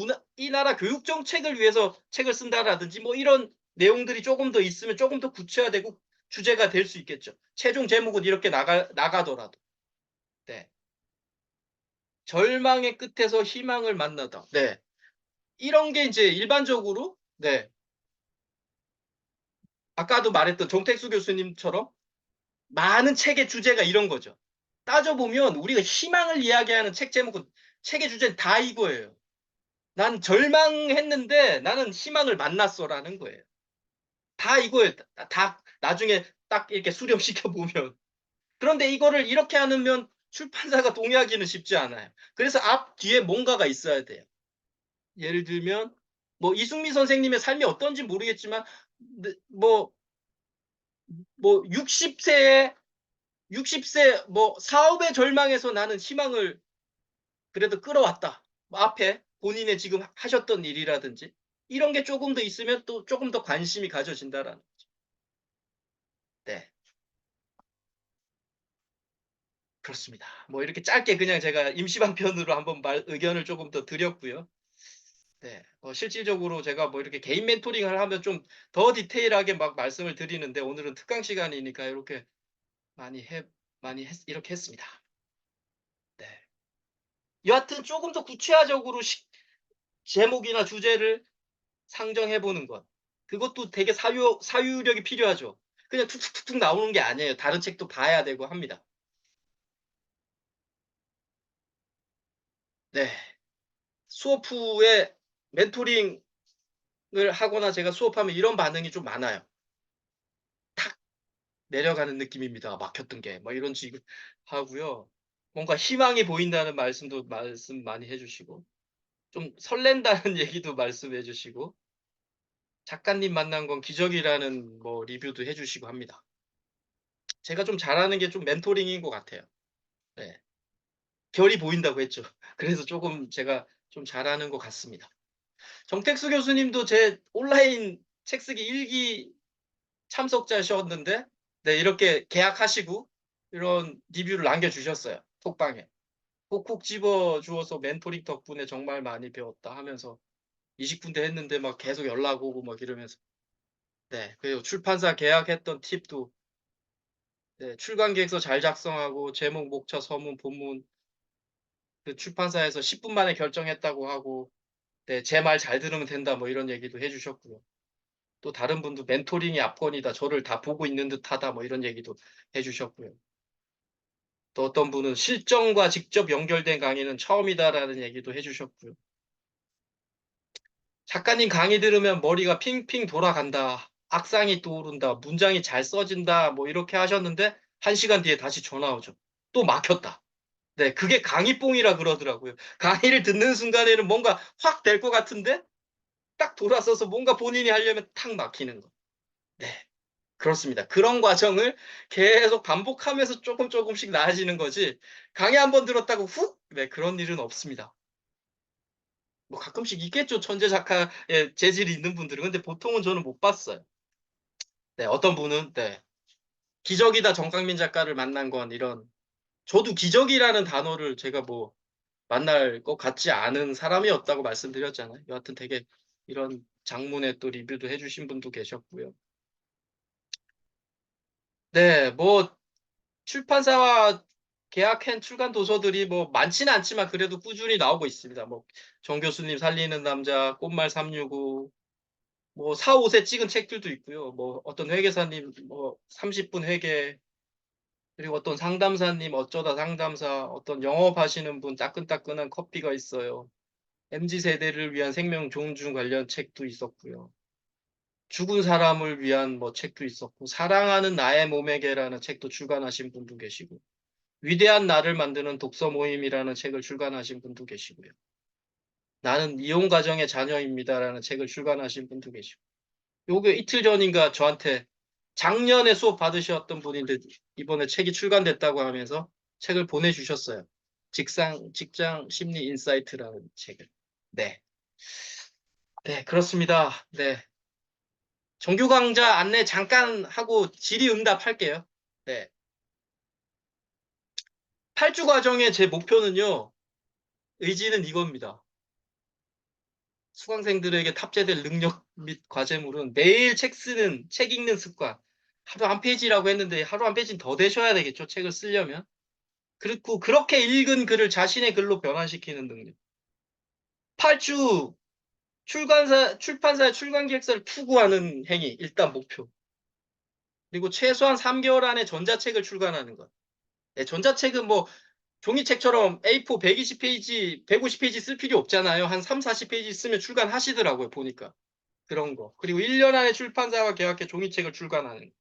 Speaker 1: 교육 정책을 위해서 책을 쓴다라든지 뭐 이런 내용들이 조금 더 있으면 조금 더 구체화되고 주제가 될 수 있겠죠. 최종 제목은 이렇게 나가더라도. 네. 절망의 끝에서 희망을 만나다. 네. 이런 게 인제 일반적으로 네. 아까도 말했던 정택수 교수님처럼 많은 책의 주제가 이런 거죠. 따져 보면 우리가 희망을 이야기하는 책 제목은 책의 주제는 다 이거예요. "난 절망했는데 나는 희망을 만났어."라는 거예요. 다 이거예요. 다 나중에 딱 이렇게 수렴시켜 보면. 그런데 이거를 이렇게 하면 출판사가 동의하기는 쉽지 않아요. 그래서 앞 뒤에 뭔가가 있어야 돼요. 예를 들면 뭐 이승미 선생님의 삶이 어떤지 모르겠지만 네 뭐 60 세 뭐 사업의 절망에서 나는 희망을 그래도 끌어왔다. 뭐 앞에 본인의 지금 하셨던 일이라든지 이런 게 쪼금 더 있으면 또 쪼금 더 관심이 가져진다라는 거죠. 네. 그렇습니다. 뭐 이렇게 짧게 그냥 제가 임시방편으로 한번 의견을 쪼금 더 드렸고요. 네. 실질적으로 제가 뭐 이렇게 개인 멘토링을 하면 좀 더 디테일하게 막 말씀을 드리는데 오늘은 특강 시간이니까 요렇게 많이 해 많이 했 이렇게 했습니다. 네. 여하튼 쪼금 더 구체화적으로 제목이나 주제를 상정해 보는 것. 그것도 되게 사유력이 필요하죠. 그냥 툭툭툭툭 나오는 게 아니에요. 다른 책도 봐야 되고 합니다. 네. 수업 후에 멘토링을 하거나 제가 수업하면 이런 반응이 좀 많아요. 탁 내려가는 느낌입니다. 막혔던 게. 뭐 이런 식으로 하고요. 뭔가 희망이 보인다는 말씀 많이 해 주시고 좀 설렌다는 얘기도 말씀해 주시고 작가님 만난 건 기적이라는 뭐 리뷰도 해 주시고 합니다. 제가 좀 잘하는 게 좀 멘토링인 것 같아요. 네. 결이 보인다고 했죠. 그래서 쪼금 제가 좀 잘하는 것 같습니다. 정택수 교수님도 제 온라인 책 쓰기 일기 참석자셨는데 네 이렇게 계약하시고 이런 리뷰를 남겨 주셨어요, 톡방에. "콕콕 집어 주어서 멘토링 덕분에 정말 많이 배웠다." 하면서 20 군데 했는데 막 계속 연락 오고 막 이러면서 네 그리고 출판사 계약했던 팁도 네 출간 계획서 잘 작성하고 제목, 목차, 서문, 본문 그 출판사에서 10분 만에 결정했다고 하고 네 "제 말 잘 들으면 된다." 뭐 이런 얘기도 해 주셨고요. 또 다른 분도 "멘토링이 압권이다. 저를 다 보고 있는 듯하다." 뭐 이런 얘기도 해 주셨고요. 또 어떤 분은 "실전과 직접 연결된 강의는 처음이다."라는 얘기도 해 주셨고요. "작가님 강의 들으면 머리가 핑핑 돌아간다. 악상이 떠오른다. 문장이 잘 써진다." 뭐 이렇게 하셨는데 1 시간 뒤에 다시 전화 오죠. "또 막혔다." 네 그게 강의뽕이라 그러더라고요. 강의를 듣는 순간에는 뭔가 확 될 것 같은데 딱 돌아서서 뭔가 본인이 하려면 탁 막히는 거. 네. 그렇습니다. 그런 과정을 계속 반복하면서 쪼끔씩 나아지는 거지 강의 한 번 들었다고 훅 네 그런 일은 없습니다. 뭐 가끔씩 있겠죠, 천재 작가의 재질이 있는 분들은. 근데 보통은 저는 못 봤어요. 네 어떤 분은 네 기적이다 정강민 작가를 만난 건 이런 저도 기적이라는 단어를 제가 뭐 만날 것 같지 않은 사람이었다고 말씀드렸잖아요. 여하튼 되게 이런 장문의 또 리뷰도 해 주신 분도 계셨고요. 네. 뭐 출판사와 계약한 출간 도서들이 뭐 많지는 않지만 그래도 꾸준히 나오고 있습니다. 뭐 정 교수님 살리는 남자, 꽃말 365 뭐 4-5세 찍은 책들도 있고요. 뭐 어떤 회계사님 뭐 30분 회계 그리고 어떤 상담사님, 어쩌다 상담사, 어떤 영업하시는 분 따끈따끈한 커피가 있어요. MZ 세대를 위한 생명 존중 관련 책도 있었고요. 죽은 사람을 위한 뭐 책도 있었고, 사랑하는 나의 몸에게라는 책도 출간하신 분도 계시고, 위대한 나를 만드는 독서 모임이라는 책을 출간하신 분도 계시고요. 나는 이혼 가정의 자녀입니다라는 책을 출간하신 분도 계시고, 요게 이틀 전인가 저한테 작년에 수업 받으셨던 분인데 이번에 책이 출간됐다고 하면서 책을 보내주셨어요. 직장 심리 인사이트라는 책을. 네. 네, 그렇습니다. 네. 정규 강좌 안내 잠깐 하고 질의응답 할게요. 네. 8주 과정의 제 목표는요, 의지는 이겁니다. 수강생들에게 탑재될 능력 및 과제물은 매일 책 읽는 습관. 하루 한 페이지라고 했는데 하루 한 페이지는 더 되셔야 되겠죠. 책을 쓰려면. 그리고 그렇게 읽은 글을 자신의 글로 변환시키는 능력. 8주 출판사의 출간 기획서를 투구하는 행위. 일단 목표. 그리고 최소한 3개월 안에 전자책을 출간하는 것. 네, 전자책은 뭐 종이책처럼 A4 120페이지, 150페이지 쓸 필요 없잖아요. 한 3, 40페이지 쓰면 출간하시더라고요, 보니까. 그런 거. 그리고 1년 안에 출판사와 계약해 종이책을 출간하는 거.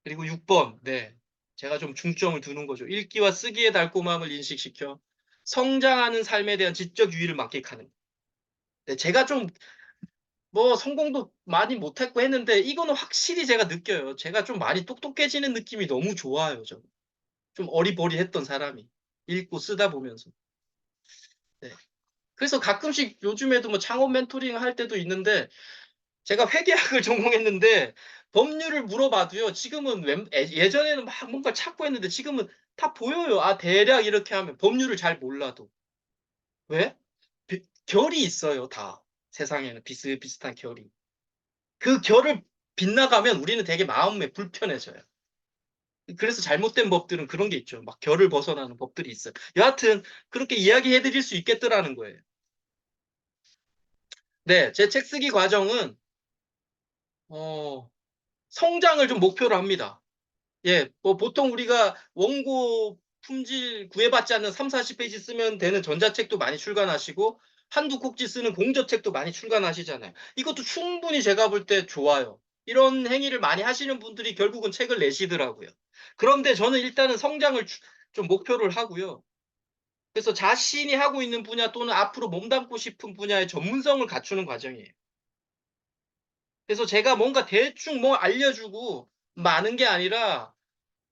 Speaker 1: 그리고 6번, 네. 제가 좀 중점을 두는 거죠. 읽기와 쓰기의 달콤함을 인식시켜 성장하는 삶에 대한 지적 유의를 만끽하는 거. 네, 제가 좀 뭐 성공도 많이 못했고 했는데 이거는 확실히 제가 느껴요. 제가 좀 많이 똑똑해지는 느낌이 너무 좋아요. 좀 어리버리했던 사람이. 읽고 쓰다 보면서. 네. 그래서 가끔씩 요즘에도 뭐 창업 멘토링 할 때도 있는데 제가 회계학을 전공했는데 법률을 물어봐도요. 지금은 예전에는 막 뭔가 찾고 했는데 지금은 다 보여요. 아, 대략 이렇게 하면 법률을 잘 몰라도. 왜? 결이 있어요, 다. 세상에는 비슷비슷한 결이. 그 결을 빗나가면 우리는 되게 마음에 불편해져요. 그래서 잘못된 법들은 그런 게 있죠. 막 결을 벗어나는 법들이 있어요. 여하튼 그렇게 이야기해 드릴 수 있겠더라는 거예요. 네, 제 책 쓰기 과정은 어, 성장을 좀 목표로 합니다. 예, 뭐 보통 우리가 원고 품질 구애받지 않는 3, 40페이지 쓰면 되는 전자책도 많이 출간하시고 한두 꼭지 쓰는 공저책도 많이 출간하시잖아요. 이것도 충분히 제가 볼 때 좋아요. 이런 행위를 많이 하시는 분들이 결국은 책을 내시더라고요. 그런데 저는 일단은 성장을 좀 목표를 하고요. 그래서 자신이 하고 있는 분야 또는 앞으로 몸담고 싶은 분야의 전문성을 갖추는 과정이에요. 그래서 제가 뭔가 대충 뭐 알려주고 많은 게 아니라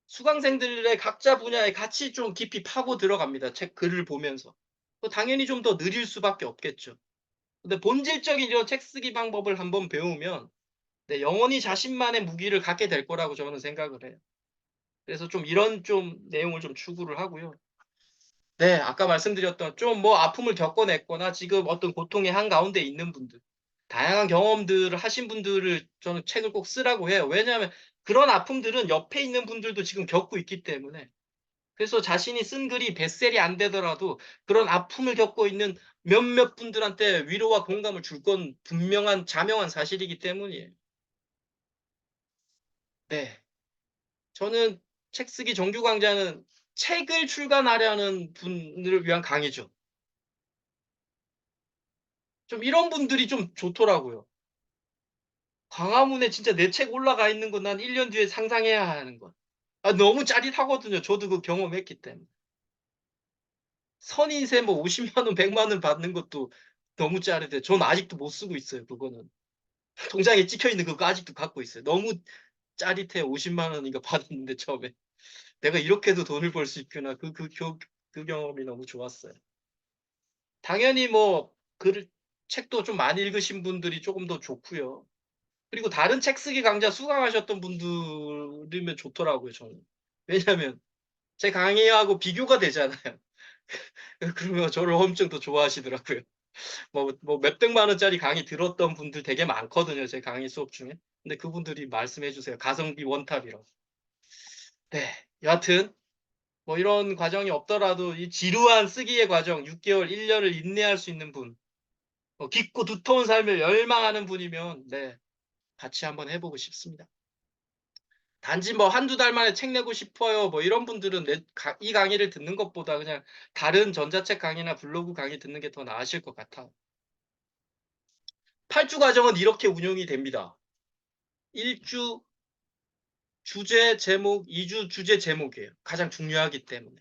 Speaker 1: 수강생들의 각자 분야에 같이 좀 깊이 파고 들어갑니다. 책 글을 보면서. 당연히 좀 더 느릴 수밖에 없겠죠. 근데 본질적인 이런 책 쓰기 방법을 한번 배우면 네, 영원히 자신만의 무기를 갖게 될 거라고 저는 생각을 해요. 그래서 좀 이런 좀 내용을 좀 추구를 하고요. 네, 아까 말씀드렸던 좀 뭐 아픔을 겪어냈거나 지금 어떤 고통의 한가운데 있는 분들, 다양한 경험들을 하신 분들을 저는 책을 꼭 쓰라고 해요. 왜냐하면 그런 아픔들은 옆에 있는 분들도 지금 겪고 있기 때문에. 그래서 자신이 쓴 글이 베셀이 안 되더라도 그런 아픔을 겪고 있는 몇몇 분들한테 위로와 공감을 줄 건 분명한 자명한 사실이기 때문이에요. 네. 저는 책 쓰기 정규 강좌는 책을 출간하려는 분을 위한 강의죠. 좀 이런 분들이 좀 좋더라고요. 광화문에 진짜 내 책 올라가 있는 거 난 1년 뒤에 상상해야 하는 거. 아, 너무 짜릿하거든요. 저도 그 경험했기 때문에. 선인세 뭐 50만 원, 100만 원 받는 것도 너무 짜릿해요. 전 아직도 못 쓰고 있어요, 그거는. 통장에 찍혀 있는 그거 아직도 갖고 있어요. 너무 짜릿해요. 50만 원인가 받았는데 처음에. 내가 이렇게도 돈을 벌 수 있구나. 그 경험이 너무 좋았어요. 당연히 뭐 글을 책도 좀 많이 읽으신 분들이 조금 더 좋고요. 그리고 다른 책 쓰기 강좌 수강하셨던 분들이면 좋더라고요, 저는. 왜냐면 제 강의하고 비교가 되잖아요. 그러면 저를 엄청 더 좋아하시더라고요. 뭐 몇백만 원짜리 강의 들었던 분들 되게 많거든요. 제 강의 수업 중에. 근데 그분들이 말씀해 주세요. 가성비 원탑이라고. 네. 여하튼 뭐 이런 과정이 없더라도 이 지루한 쓰기의 과정 6개월, 1년을 인내할 수 있는 분, 깊고 두터운 삶을 열망하는 분이면 네, 같이 한번 해보고 싶습니다. 단지 뭐 한두 달 만에 책 내고 싶어요. 뭐 이런 분들은 이 강의를 듣는 것보다 그냥 다른 전자책 강의나 블로그 강의 듣는 게 더 나으실 것 같아요. 8주 과정은 이렇게 운영이 됩니다. 1주 주제 제목, 2주 주제 제목이에요. 가장 중요하기 때문에.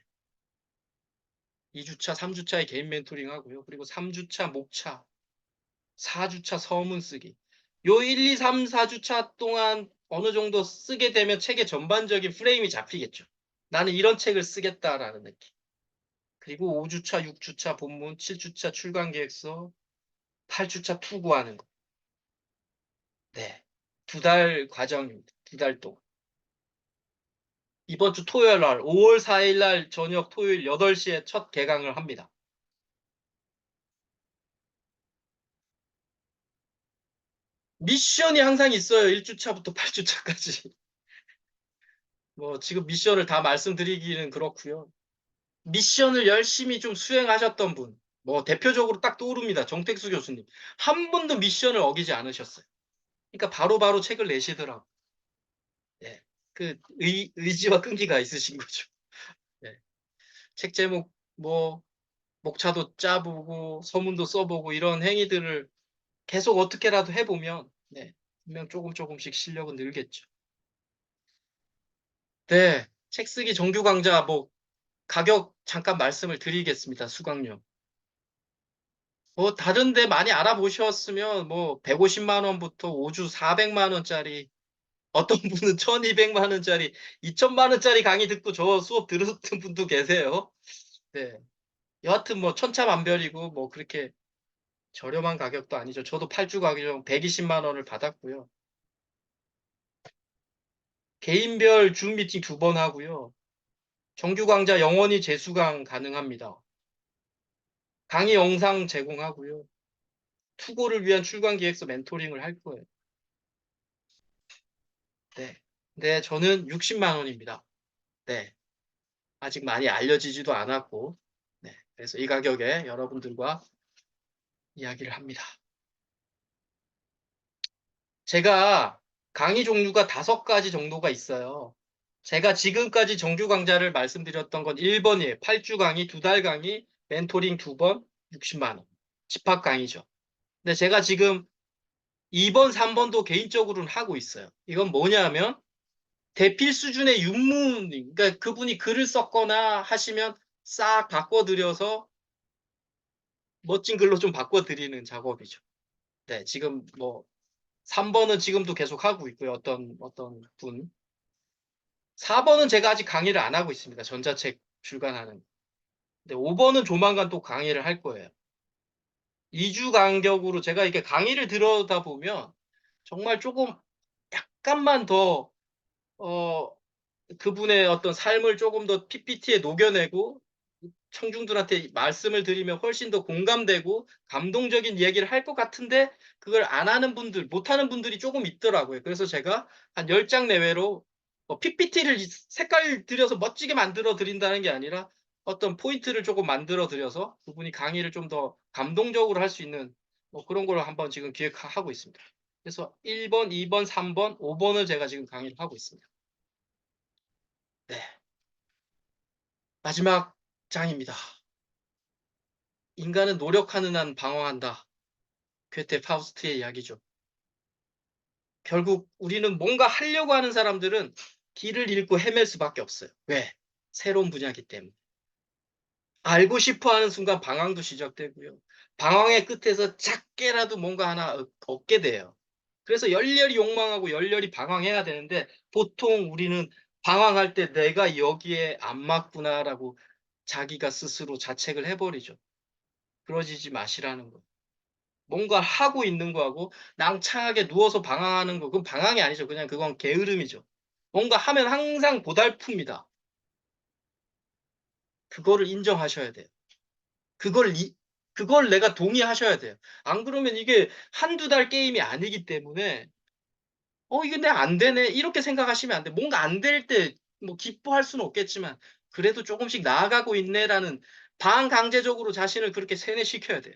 Speaker 1: 2주차, 3주차에 개인 멘토링 하고요. 그리고 3주차 목차, 4주차 서문 쓰기. 요 1, 2, 3, 4주차 동안 어느 정도 쓰게 되면 책의 전반적인 프레임이 잡히겠죠. 나는 이런 책을 쓰겠다라는 느낌. 그리고 5주차, 6주차 본문, 7주차 출간 계획서, 8주차 투고하는 거. 네. 2달 과정입니다. 2달 동안. 이번 주 토요일 날, 5월 4일 날 저녁 토요일 8시에 첫 개강을 합니다. 미션이 항상 있어요. 1주차부터 8주차까지. 뭐 지금 미션을 다 말씀드리기는 그렇고요. 미션을 열심히 좀 수행하셨던 분, 뭐 대표적으로 딱 떠오릅니다. 정택수 교수님. 한 번도 미션을 어기지 않으셨어요. 그러니까 바로바로 책을 내시더라고요. 예. 그 의지와 끈기가 있으신 거죠. 예. 책 제목 뭐 목차도 짜보고 서문도 써보고 이런 행위들을 계속 어떻게라도 해보면 네, 분명 조금씩 실력은 늘겠죠. 네. 책 쓰기 정규 강좌 뭐 가격 잠깐 말씀을 드리겠습니다. 수강료. 뭐 다른 데 많이 알아보셨으면 뭐 150만 원부터 5주 400만 원짜리 어떤 분은 1200만 원짜리 2000만 원짜리 강의 듣고 저 수업 들었던 분도 계세요. 네. 여하튼 뭐 천차만별이고 뭐 그렇게 저렴한 가격도 아니죠. 저도 8주 가격 120만 원을 받았고요. 개인별 줌 미팅 2번 하고요. 정규 강좌 영원히 재수강 가능합니다. 강의 영상 제공하고요. 투고를 위한 출강 기획서 멘토링을 할 거예요. 네. 네, 저는 60만 원입니다. 네. 아직 많이 알려지지도 않았고, 네. 그래서 이 가격에 여러분들과 이야기를 합니다. 제가 강의 종류가 5가지 정도가 있어요. 제가 지금까지 정규 강좌를 말씀드렸던 건 1번이에요. 8주 강의, 2달 강의, 멘토링 2번, 60만 원. 집합 강의죠. 근데 제가 지금 2번, 3번도 개인적으로는 하고 있어요. 이건 뭐냐면 대필 수준의 윤문, 그러니까 그분이 글을 썼거나 하시면 싹 바꿔드려서 멋진 글로 좀 바꿔드리는 작업이죠. 네, 지금 뭐 3번은 지금도 계속 하고 있고요. 어떤 분. 4번은 제가 아직 강의를 안 하고 있습니다. 전자책 출간하는. 근데 5번은 조만간 또 강의를 할 거예요. 2주 간격으로 제가 이렇게 강의를 들어다 보면 정말 조금 약간만 더 어, 그분의 어떤 삶을 조금 더 PPT에 녹여내고 청중들한테 말씀을 드리면 훨씬 더 공감되고 감동적인 얘기를 할 것 같은데 그걸 안 하는 분들, 못 하는 분들이 조금 있더라고요. 그래서 제가 한 10장 내외로 PPT를 색깔 들여서 멋지게 만들어 드린다는 게 아니라 어떤 포인트를 조금 만들어 드려서 그분이 강의를 좀 더 감동적으로 할 수 있는 뭐 그런 걸 한번 지금 기획하고 있습니다. 그래서 1번, 2번, 3번, 5번을 제가 지금 강의를 하고 있습니다. 네. 마지막 장입니다. 인간은 노력하는 한 방황한다. 괴테 파우스트의 이야기죠. 결국 우리는 뭔가 하려고 하는 사람들은 길을 잃고 헤맬 수밖에 없어요. 왜? 새로운 분야이기 때문에. 알고 싶어 하는 순간 방황도 시작되고요. 방황의 끝에서 작게라도 뭔가 하나 얻게 돼요. 그래서 열렬히 욕망하고 열렬히 방황해야 되는데 보통 우리는 방황할 때 내가 여기에 안 맞구나라고 자기가 스스로 자책을 해버리죠. 그러지지 마시라는 거. 뭔가 하고 있는 거하고 낭창하게 누워서 방황하는 거, 그건 방황이 아니죠. 그냥 그건 게으름이죠. 뭔가 하면 항상 고달픕니다. 그거를 인정하셔야 돼요. 그걸, 그걸 내가 동의하셔야 돼요. 안 그러면 이게 한두 달 게임이 아니기 때문에, 이게 내 안 되네. 이렇게 생각하시면 안 돼. 뭔가 안 될 때, 뭐, 기뻐할 수는 없겠지만, 그래도 조금씩 나아가고 있네라는 반강제적으로 자신을 그렇게 세뇌시켜야 돼요.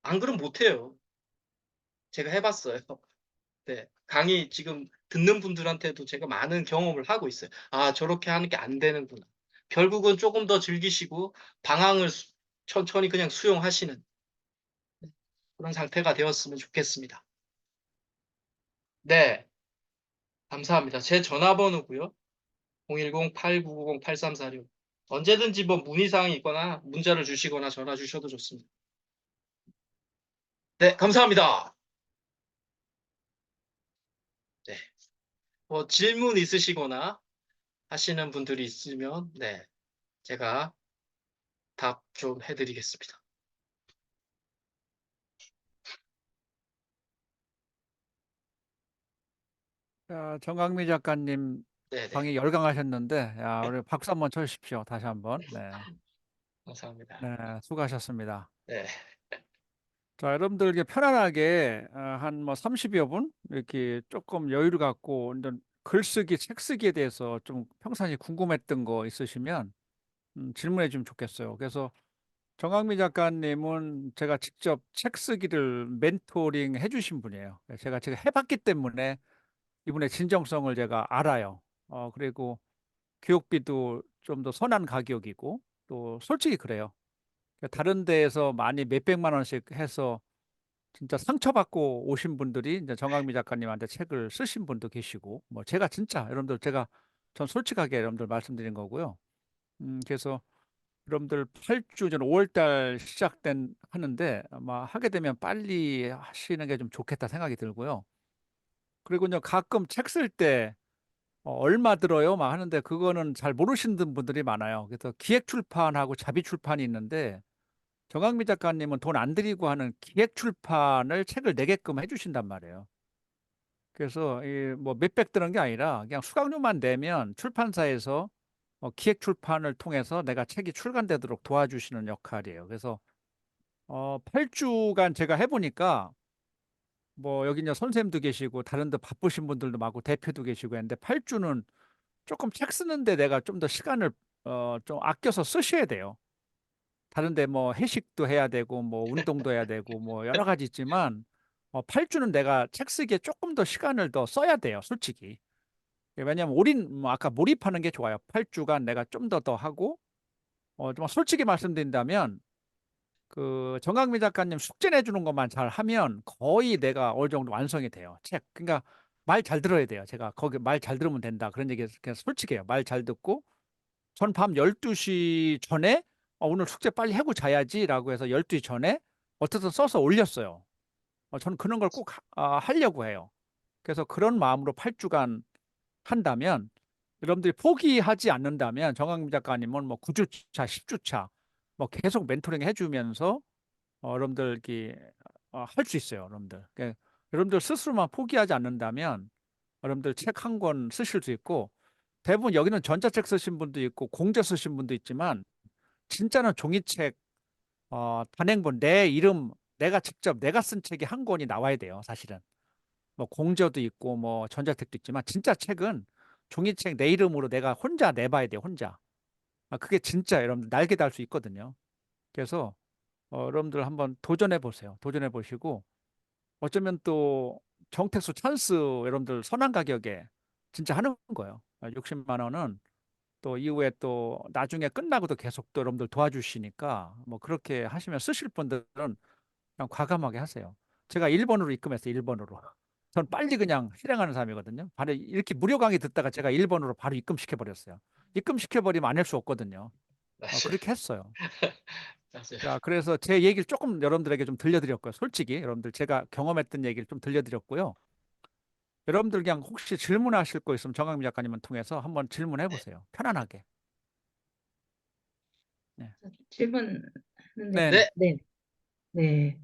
Speaker 1: 안 그러면 못해요. 제가 해봤어요. 네. 강의 지금 듣는 분들한테도 제가 많은 경험을 하고 있어요. '아 저렇게 하는 게 안 되는구나.' 결국은 쪼금 더 즐기시고 방향을 천천히 그냥 수용하시는 그런 상태가 되었으면 좋겠습니다. 네. 감사합니다. 제 전화번호고요. 010-8990-8346 언제든지 뭐 문의 사항이 있거나 문자를 주시거나 전화 주셔도 좋습니다. 네 감사합니다. 네. 뭐 질문 있으시거나 하시는 분들이 있으면 네 제가 답 좀 해 드리겠습니다.
Speaker 2: 자, 정강미 작가님
Speaker 1: 네네.
Speaker 2: 강의 열광하셨는데, 야, 우리 박수 한번 쳐주십시오. 다시 한번. 네.
Speaker 1: 감사합니다.
Speaker 2: 네, 수고하셨습니다.
Speaker 1: 네.
Speaker 2: 자, 여러분들 이렇게 편안하게 한 뭐 30여 분 이렇게 조금 여유를 갖고 이제 글쓰기, 책 쓰기에 대해서 좀 평상시 궁금했던 거 있으시면 질문해 주면 좋겠어요. 그래서 정강미 작가님은 제가 직접 책 쓰기를 멘토링 해주신 분이에요. 제가 해봤기 때문에 이분의 진정성을 제가 알아요. 그리고 교육비도 좀 더 선한 가격이고 또 솔직히 그래요. 다른 데에서 많이 몇백만 원씩 해서 진짜 상처받고 오신 분들이 이제 정강미 작가님한테 책을 쓰신 분도 계시고 뭐 제가 진짜 여러분들 제가 전 솔직하게 여러분들 말씀드린 거고요. 그래서 여러분들 8주 전 5월 달 시작된 하는데 아마 하게 되면 빨리 하시는 게 좀 좋겠다 생각이 들고요. 그리고 이제 가끔 책 쓸 때 얼마 들어요? 막 하는데 그거는 잘 모르시는 분들이 많아요. 그래서 기획출판하고 자비출판이 있는데 정강미 작가님은 돈 안 들이고 하는 기획출판을 책을 내게끔 해주신단 말이에요. 그래서 뭐 몇백 드는 게 아니라 그냥 수강료만 내면 출판사에서 기획출판을 통해서 내가 책이 출간되도록 도와주시는 역할이에요. 그래서 8주간 제가 해보니까 뭐 여기 이제 선생님도 계시고 다른 데 바쁘신 분들도 많고 대표도 계시고 했는데 8주는 조금 책 쓰는데 내가 좀 더 시간을 좀 아껴서 쓰셔야 돼요. 다른데 뭐 회식도 해야 되고 뭐 운동도 해야 되고 뭐 여러 가지 있지만 8주는 내가 책 쓰기에 조금 더 시간을 더 써야 돼요, 솔직히. 왜냐하면 뭐 아까 몰입하는 게 좋아요. 8주간 내가 좀 더 하고 좀 솔직히 말씀드린다면 그 정강미 작가님 숙제 내주는 것만 잘 하면 거의 내가 어느 정도 완성이 돼요. 책. 그러니까 말 잘 들어야 돼요. 제가 거기 말 잘 들으면 된다. 그런 얘기 그냥 솔직해요. 말 잘 듣고 전 밤 12시 전에 오늘 숙제 빨리 하고 자야지라고 해서 12시 전에 어떻든 써서 올렸어요. 저는 그런 걸 꼭 하려고 해요. 그래서 그런 마음으로 8주간 한다면 여러분들이 포기하지 않는다면 정강민 작가님은 뭐 9주차, 10주차 뭐 계속 멘토링 해주면서 여러분들 이렇게 할 수 있어요. 여러분들. 그러니까 여러분들 스스로만 포기하지 않는다면 여러분들 책 한 권 쓰실 수 있고 대부분 여기는 전자책 쓰신 분도 있고 공제 쓰신 분도 있지만 진짜는 종이책 단행본 내 이름 내가 직접 내가 쓴 책이 한 권이 나와야 돼요. 사실은 뭐 공저도 있고 뭐 전자책도 있지만 진짜 책은 종이책 내 이름으로 내가 혼자 내봐야 돼요. 혼자. 그게 진짜 여러분들 날개 달 수 있거든요. 그래서 여러분들 한번 도전해 보세요. 도전해 보시고 어쩌면 또 정택수 찬스 여러분들 선한 가격에 진짜 하는 거예요. 60만 원은 또 이후에 또 나중에 끝나고도 계속 또 여러분들 도와주시니까 뭐 그렇게 하시면 쓰실 분들은 그냥 과감하게 하세요. 제가 1번으로 입금했어요. 1번으로. 전 빨리 그냥 실행하는 사람이거든요. 바로 이렇게 무료 강의 듣다가 제가 1번으로 바로 입금시켜 버렸어요. 입금시켜 버리면 안 할 수 없거든요.
Speaker 1: 맞아요.
Speaker 2: 그렇게 했어요.
Speaker 1: 맞아요.
Speaker 2: 자, 그래서 제 얘기를 조금 여러분들에게 좀 들려드렸고요. 솔직히 여러분들 제가 경험했던 얘기를 좀 들려드렸고요. 여러분들 그냥 혹시 질문하실 거 있으면 정강미 작가님을 통해서 한번 질문해 보세요. 편안하게. 네.
Speaker 3: 질문하는데,
Speaker 2: 네네.
Speaker 1: 네.
Speaker 3: 네, 네.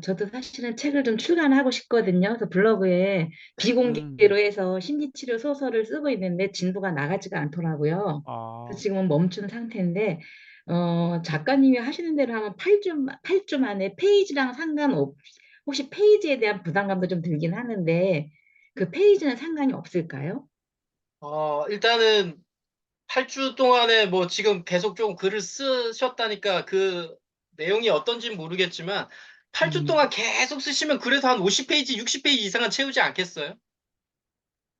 Speaker 3: 저도 사실은 책을 좀 출간하고 싶거든요. 그래서 블로그에
Speaker 2: 음,
Speaker 3: 비공개로 해서 심리치료 소설을 쓰고 있는데 진도가 나가지가 않더라고요. 그래서
Speaker 2: 아,
Speaker 3: 지금은 멈춘 상태인데, 작가님이 하시는 대로 하면 8주 만에 페이지랑 상관없이, 혹시 페이지에 대한 부담감도 좀 들긴 하는데, 그 페이지는 상관이 없을까요?
Speaker 1: 일단은 8주 동안에 뭐 지금 계속 좀 글을 쓰셨다니까 그 내용이 어떤지는 모르겠지만 8주 동안 계속 쓰시면 그래도 한 50페이지, 60페이지 이상은 채우지 않겠어요?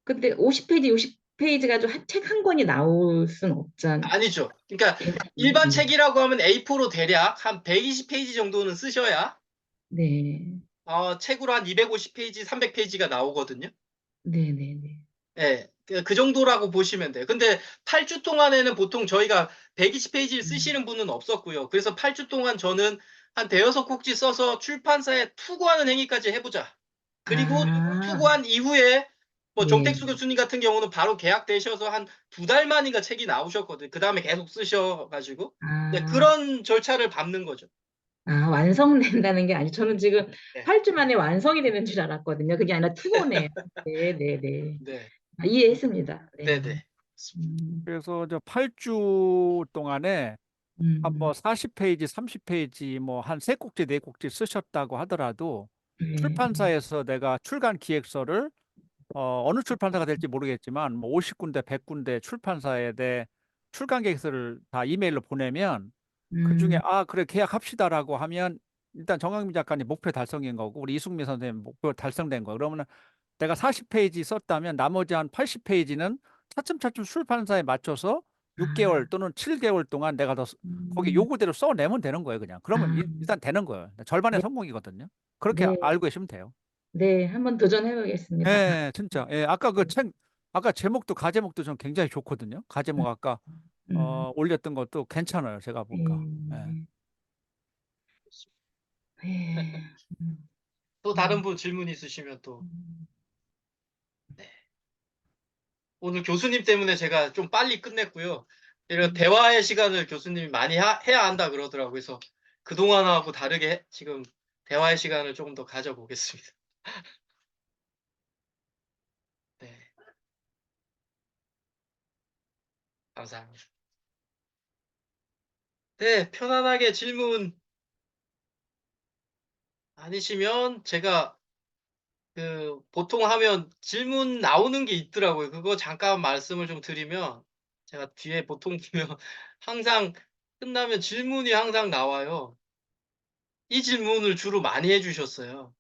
Speaker 3: 근데 50페이지, 60페이지 가지고 책 한 권이 나올 순 없잖아요.
Speaker 1: 아니죠. 그러니까 일반 책이라고 하면 A4로 대략 한 120페이지 정도는 쓰셔야
Speaker 3: 네.
Speaker 1: 책으로 한 250페이지, 300페이지가 나오거든요.
Speaker 3: 네네네.
Speaker 1: 예, 그 정도라고 보시면 돼요. 근데 8주 동안에는 보통 저희가 120페이지를 쓰시는 분은 없었고요. 그래서 8주 동안 저는 한 대여섯 꼭지 써서 출판사에 투고하는 행위까지 해보자. 그리고
Speaker 3: 아,
Speaker 1: 투고한 이후에 뭐
Speaker 3: 네.
Speaker 1: 정택수 교수님 같은 경우는 바로 계약되셔서 한 2달 만인가 책이 나오셨거든요. 그 다음에 계속 쓰셔가지고. 네,
Speaker 3: 아,
Speaker 1: 그런 절차를 밟는 거죠.
Speaker 3: 완성된다는 게 아니죠. 저는 지금
Speaker 1: 네,
Speaker 3: 8주 만에 완성이 되는 줄 알았거든요. 그게 아니라 투고네요. 네네네.
Speaker 1: 네,
Speaker 3: 이해했습니다.
Speaker 1: 네,
Speaker 3: 네.
Speaker 1: 네.
Speaker 2: 그래서 저 8주 동안에 한 뭐
Speaker 3: 음,
Speaker 2: 40페이지, 30페이지 뭐 한 세 꼭지, 네 꼭지 쓰셨다고 하더라도
Speaker 3: 네.
Speaker 2: 출판사에서 내가 출간 기획서를 어느 출판사가 될지 모르겠지만 뭐 50군데, 100군데 출판사에 대 출간 계획서를 다 이메일로 보내면 그중에
Speaker 3: 음,
Speaker 2: 그래 계약합시다라고 하면 일단 정영민 작가님 목표 달성인 거고 우리 이승미 선생님 목표 달성된 거. 그러면 내가 40페이지 썼다면 나머지 한 80페이지는 차츰차츰 출판사에 맞춰서
Speaker 3: 아,
Speaker 2: 6개월 또는 7개월 동안 내가 거기
Speaker 3: 음,
Speaker 2: 요구대로 써내면 되는 거예요, 그냥. 그러면
Speaker 3: 아,
Speaker 2: 일단 되는 거예요. 절반의
Speaker 3: 네,
Speaker 2: 성공이거든요. 그렇게
Speaker 3: 네,
Speaker 2: 알고 계시면 돼요.
Speaker 3: 네. 한번 도전해 보겠습니다.
Speaker 2: 예, 진짜. 예, 아까 그 책, 아까 제목도 가제목도 전 굉장히 좋거든요. 가제목 아까
Speaker 3: 음,
Speaker 2: 올렸던 것도 괜찮아요. 제가 보니까. 예.
Speaker 3: 네, 네, 음,
Speaker 1: 또 다른
Speaker 3: 음,
Speaker 1: 분 질문 있으시면 또.
Speaker 3: 음.
Speaker 1: 네. 오늘 교수님 때문에 제가 좀 빨리 끝냈고요. 이런
Speaker 3: 음.
Speaker 1: 대화의 시간을 교수님이 많이 해야 한다 그러더라고요. 그래서 그동안하고 다르게 지금 대화의 시간을 조금 더 가져보겠습니다. 네, 감사합니다. 네, 편안하게 질문 아니시면 제가 보통 하면 질문 나오는 게 있더라고요. 그거 잠깐 말씀을 좀 드리면 제가 뒤에 보통 보면 항상 끝나면 질문이 항상 나와요. 이 질문을 주로 많이 해주셨어요.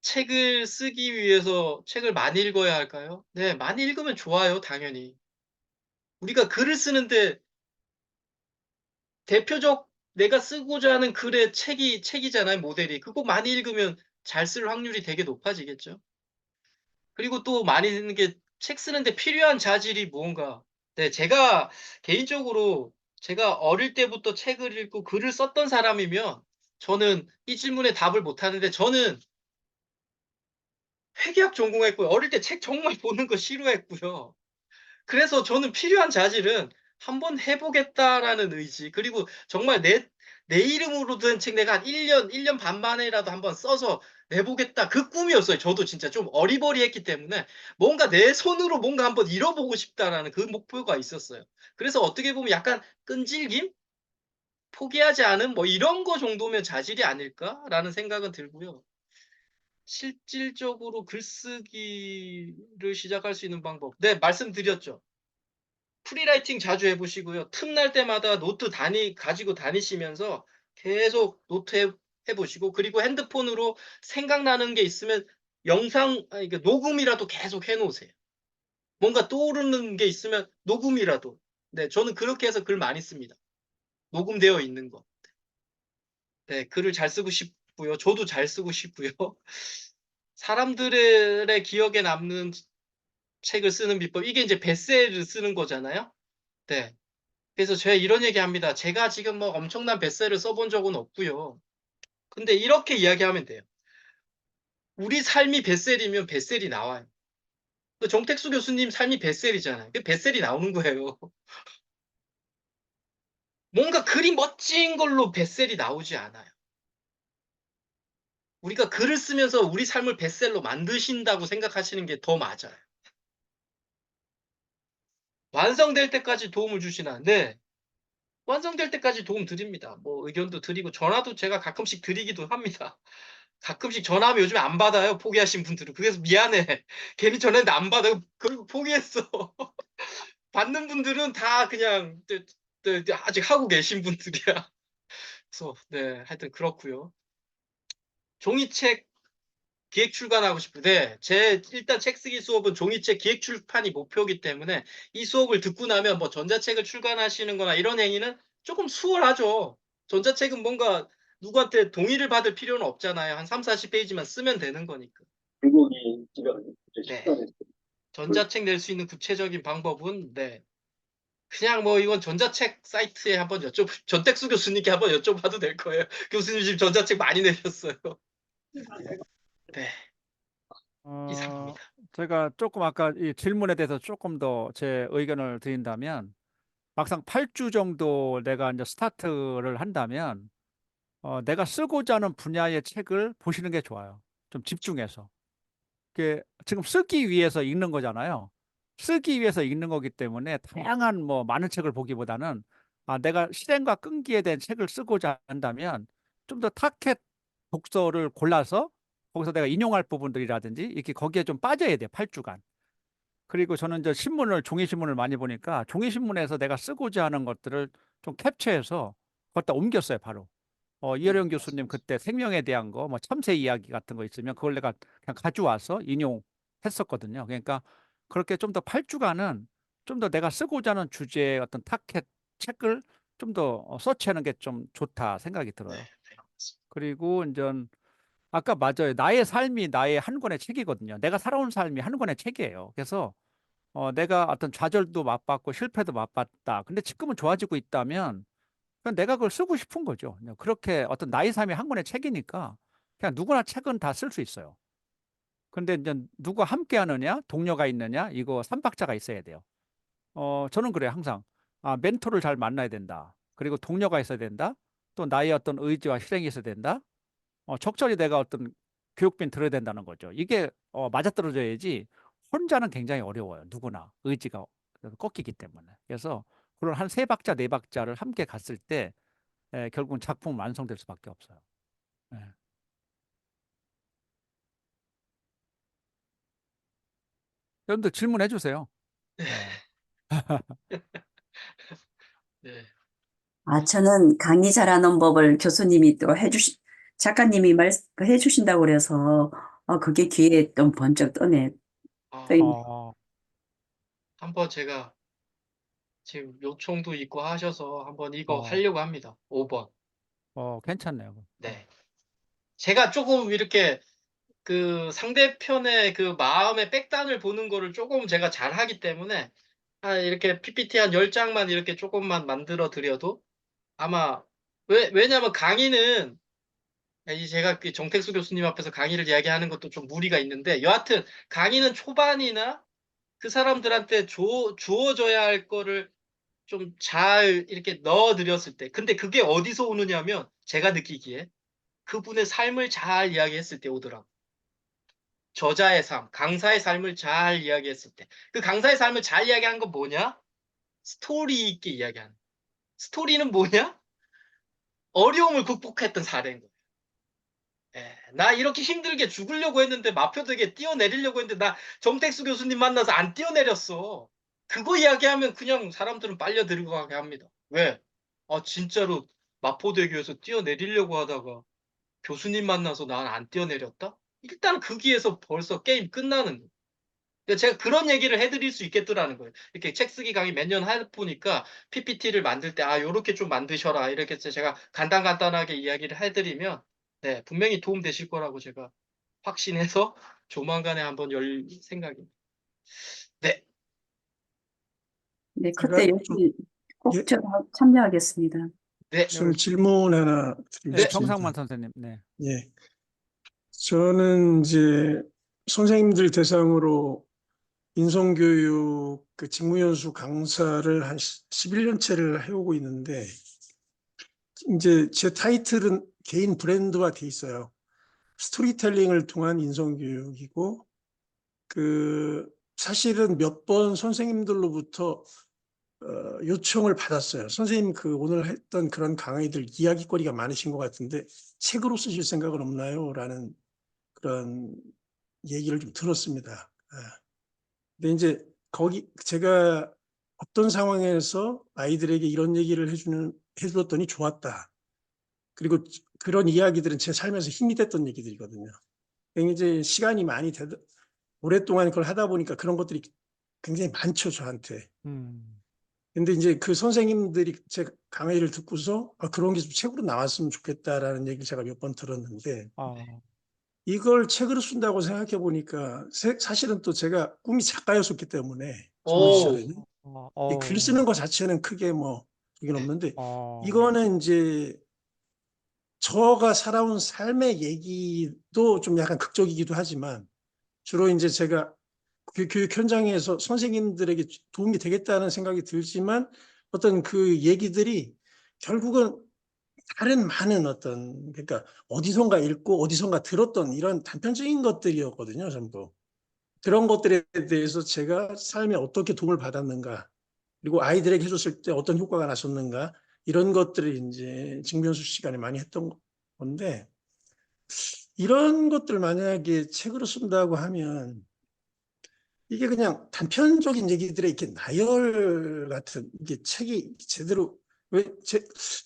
Speaker 1: 책을 쓰기 위해서 책을 많이 읽어야 할까요? 네, 많이 읽으면 좋아요, 당연히. 우리가 글을 쓰는데 대표적 내가 쓰고자 하는 글의 책이잖아요, 모델이. 그거 많이 읽으면 잘 쓸 확률이 되게 높아지겠죠. 그리고 또 많이 듣는 게 책 쓰는데 필요한 자질이 무언가. 네, 제가 개인적으로 제가 어릴 때부터 책을 읽고 글을 썼던 사람이면 저는 이 질문에 답을 못 하는데 저는 회계학 전공했고요. 어릴 때 책 정말 보는 거 싫어했고요. 그래서 저는 필요한 자질은 한번 해보겠다라는 의지, 그리고 정말 내 이름으로 된 책 내가 한 1년 반 만에라도 한번 써서 내보겠다. 그 꿈이었어요. 저도 진짜 좀 어리버리했기 때문에 뭔가 내 손으로 뭔가 한번 이뤄보고 싶다라는 그 목표가 있었어요. 그래서 어떻게 보면 약간 끈질김? 포기하지 않은 뭐 이런 거 정도면 자질이 아닐까라는 생각은 들고요. 실질적으로 글쓰기를 시작할 수 있는 방법. 네, 말씀드렸죠. 프리라이팅 자주 해보시고요. 틈날 때마다 노트 가지고 다니시면서 계속 노트 해보시고, 그리고 핸드폰으로 생각나는 게 있으면 이게 녹음이라도 계속 해놓으세요. 뭔가 떠오르는 게 있으면 녹음이라도. 네, 저는 그렇게 해서 글 많이 씁니다. 녹음되어 있는 거. 네, 글을 잘 쓰고 싶고요. 저도 잘 쓰고 싶고요. 사람들의 기억에 남는 책을 쓰는 비법. 이게 이제 베세를 쓰는 거잖아요. 네. 그래서 제가 이런 얘기 합니다. 제가 지금 뭐 엄청난 베세를 써본 적은 없고요. 근데 이렇게 이야기하면 돼요. 우리 삶이 베셀이면 베셀이 나와요. 정택수 교수님 삶이 베셀이잖아요. 베셀이 나오는 거예요. 뭔가 글이 멋진 걸로 베셀이 나오지 않아요. 우리가 글을 쓰면서 우리 삶을 베셀로 만드신다고 생각하시는 게 더 맞아요. 완성될 때까지 도움을 주시나? 네. 완성될 때까지 도움 드립니다. 뭐 의견도 드리고 전화도 제가 가끔씩 드리기도 합니다. 가끔씩 전화하면 요즘에 안 받아요. 포기하신 분들은. 그래서 미안해. 괜히 전화했는데 안 받아요. 그리고 포기했어. 받는 분들은 다 그냥 아직 하고 계신 분들이야. 그래서 네, 하여튼 그렇고요. 종이책 기획 출간하고 싶은데 일단 책 쓰기 수업은 종이책 기획 출판이 목표이기 때문에 이 수업을 듣고 나면 뭐 전자책을 출간하시는 거나 이런 행위는 조금 수월하죠. 전자책은 뭔가 누구한테 동의를 받을 필요는 없잖아요. 한 30-40페이지만 쓰면 되는 거니까.
Speaker 4: 불고기 지금
Speaker 1: 네.
Speaker 4: 식단했어요.
Speaker 1: 전자책 낼 수 있는 구체적인 방법은 네. 그냥 뭐 이건 전자책 사이트에 한번 전택수 교수님께 한번 여쭤봐도 될 거예요. 교수님 지금 전자책 많이 내셨어요. 네.
Speaker 2: 어,
Speaker 1: 이상입니다.
Speaker 2: 제가 조금 아까 이 질문에 대해서 조금 더 제 의견을 드린다면 막상 8주 정도 내가 이제 스타트를 한다면 내가 쓰고자 하는 분야의 책을 보시는 게 좋아요. 좀 집중해서. 그게 지금 쓰기 위해서 읽는 거잖아요. 쓰기 위해서 읽는 거기 때문에 다양한 뭐 많은 책을 보기보다는 내가 실행과 끈기에 대한 책을 쓰고자 한다면 좀 더 타켓 독서를 골라서 거기서 내가 인용할 부분들이라든지 이렇게 거기에 좀 빠져야 돼요. 8주간. 그리고 저는 이제 종이 신문을 많이 보니까 종이 신문에서 내가 쓰고자 하는 것들을 좀 캡처해서 거기다 옮겼어요, 바로. 이혜령 교수님 그때 생명에 대한 거, 뭐 참새 이야기 같은 거 있으면 그걸 내가 그냥 가져와서 인용했었거든요. 그러니까 그렇게 좀 더 8주간은 좀 더 내가 쓰고자 하는 주제의 어떤 타켓 책을 좀 더 서치하는 게 좀 좋다 생각이 들어요. 그리고 이제 아까 맞아요. 나의 삶이 나의 한 권의 책이거든요. 내가 살아온 삶이 한 권의 책이에요. 그래서 내가 어떤 좌절도 맛봤고 실패도 맛봤다. 근데 지금은 좋아지고 있다면 그냥 내가 그걸 쓰고 싶은 거죠. 그냥 그렇게 어떤 나의 삶이 한 권의 책이니까 그냥 누구나 책은 다 쓸 수 있어요. 근데 이제 누가 함께 하느냐, 동료가 있느냐, 이거 삼박자가 있어야 돼요. 저는 그래요, 항상. 멘토를 잘 만나야 된다. 그리고 동료가 있어야 된다. 또 나의 어떤 의지와 실행이 있어야 된다. 적절히 내가 어떤 교육빈 들어야 된다는 거죠. 이게 맞아떨어져야지 혼자는 굉장히 어려워요. 누구나 의지가 꺾이기 때문에. 그래서 그런 한 세 박자, 네 박자를 함께 갔을 때 결국은 작품 완성될 수밖에 없어요. 예. 여러분들 질문해 주세요. 예.
Speaker 1: 네.
Speaker 5: 저는 강의 잘하는 법을 교수님이 또 작가님이 해주신다고 그래서, 그게 귀에 좀 번쩍 떠네.
Speaker 1: 아,
Speaker 5: 떠있-
Speaker 2: 어,
Speaker 1: 한번 제가 지금 요청도 있고 하셔서 한번 이거
Speaker 2: 어,
Speaker 1: 하려고 합니다. 5번.
Speaker 2: 괜찮네요.
Speaker 1: 네. 제가 조금 이렇게 그 상대편의 그 마음의 백단을 보는 거를 조금 제가 잘하기 때문에 이렇게 PPT 한 10장만 이렇게 조금만 만들어 드려도 아마 왜냐면 강의는 제가 그 정택수 교수님 앞에서 강의를 이야기하는 것도 좀 무리가 있는데 여하튼 강의는 초반이나 그 사람들한테 주어져야 할 거를 좀 잘 이렇게 넣어 드렸을 때 근데 그게 어디서 오느냐면 제가 느끼기에 그분의 삶을 잘 이야기했을 때 오더라고. 저자의 삶, 강사의 삶을 잘 이야기했을 때. 그 강사의 삶을 잘 이야기한 건 뭐냐? 스토리 있게 이야기하는. 스토리는 뭐냐? 어려움을 극복했던 사례인 거예요. 예, 나 이렇게 힘들게 죽으려고 했는데 마표되게 뛰어내리려고 했는데 나 정택수 교수님 만나서 안 뛰어내렸어. 그거 이야기하면 그냥 사람들은 빨려 들어가게 합니다. 왜? 진짜로 마포대교에서 뛰어내리려고 하다가 교수님 만나서 난 안 뛰어내렸다? 일단 거기에서 벌써 게임 끝나는 거예요. 그러니까 제가 그런 얘기를 해드릴 수 있겠더라는 거예요. 이렇게 책 쓰기 강의 몇 년 해보니까 PPT를 만들 때, 요렇게 좀 만드셔라. 이렇게 제가 간단하게 이야기를 해드리면, 네, 분명히 도움 되실 거라고 제가 확신해서 조만간에 한번 열 생각입니다. 네,
Speaker 5: 네,
Speaker 6: 제가
Speaker 5: 그때
Speaker 6: 좀,
Speaker 5: 열심히 꼭
Speaker 6: 예,
Speaker 5: 참여하겠습니다.
Speaker 1: 네,
Speaker 6: 좀 질문 하나 드리고
Speaker 2: 네,
Speaker 1: 네,
Speaker 6: 싶습니다.
Speaker 2: 정상만 선생님. 네.
Speaker 6: 예. 저는 이제 선생님들 대상으로 인성교육 그 직무연수 강사를 한 11년째를 해오고 있는데, 이제 제 타이틀은 개인 브랜드화 돼 있어요. 스토리텔링을 통한 인성교육이고, 사실은 몇 번 선생님들로부터 요청을 받았어요. 선생님 오늘 했던 그런 강의들 이야기거리가 많으신 것 같은데 책으로 쓰실 생각은 없나요? 라는 그런 얘기를 좀 들었습니다. 근데 이제 제가 어떤 상황에서 아이들에게 이런 얘기를 해줬더니 좋았다. 그리고 그런 이야기들은 제 삶에서 힘이 됐던 얘기들이거든요. 이제 시간이 많이 오랫동안 그걸 하다 보니까 그런 것들이 굉장히 많죠, 저한테.
Speaker 2: 음.
Speaker 6: 근데 이제 그 선생님들이 제 강의를 듣고서 그런 게 좀 책으로 나왔으면 좋겠다라는 얘기를 제가 몇 번 들었는데,
Speaker 2: 아,
Speaker 6: 이걸 책으로 쓴다고 생각해 보니까 사실은 또 제가 꿈이 작가였었기 때문에 젊은
Speaker 1: 오,
Speaker 6: 시절에는 글
Speaker 2: 어,
Speaker 6: 쓰는 것 자체는 크게 뭐 그게
Speaker 1: 네.
Speaker 6: 없는데,
Speaker 2: 어,
Speaker 6: 이거는 이제 저가 살아온 삶의 얘기도 좀 약간 극적이기도 하지만, 주로 이제 제가 교육 현장에서 선생님들에게 도움이 되겠다는 생각이 들지만, 어떤 그 얘기들이 결국은 다른 많은 어떤, 그러니까 어디선가 읽고 어디선가 들었던 이런 단편적인 것들이었거든요, 전부. 그런 것들에 대해서 제가 삶에 어떻게 도움을 받았는가, 그리고 아이들에게 해줬을 때 어떤 효과가 났었는가, 이런 것들을 이제 증명수 시간에 많이 했던 건데, 이런 것들 만약에 책으로 쓴다고 하면 이게 그냥 단편적인 얘기들의 이렇게 나열 같은, 이게 책이 제대로, 왜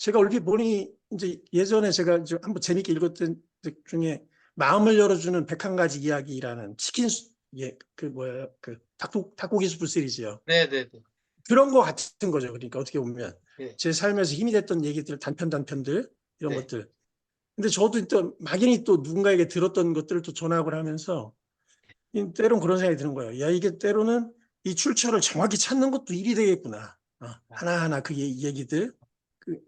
Speaker 6: 제가 얼핏 보니 이제 예전에 제가 이제 한번 재밌게 읽었던 책 중에 마음을 열어주는 101가지 이야기라는 그 뭐야, 그 닭고기 숯불 시리즈요.
Speaker 1: 네네네.
Speaker 6: 그런 거 같은 거죠. 그러니까 어떻게 보면
Speaker 1: 네.
Speaker 6: 제 삶에서 힘이 됐던 얘기들, 단편들 이런
Speaker 1: 네.
Speaker 6: 것들. 근데 저도 또 막연히 또 누군가에게 들었던 것들을 또 전학을 하면서 때론 그런 생각이 드는 거예요. 야, 이게 때로는 이 출처를 정확히 찾는 것도 일이 되겠구나. 하나하나 그 얘기들. 그,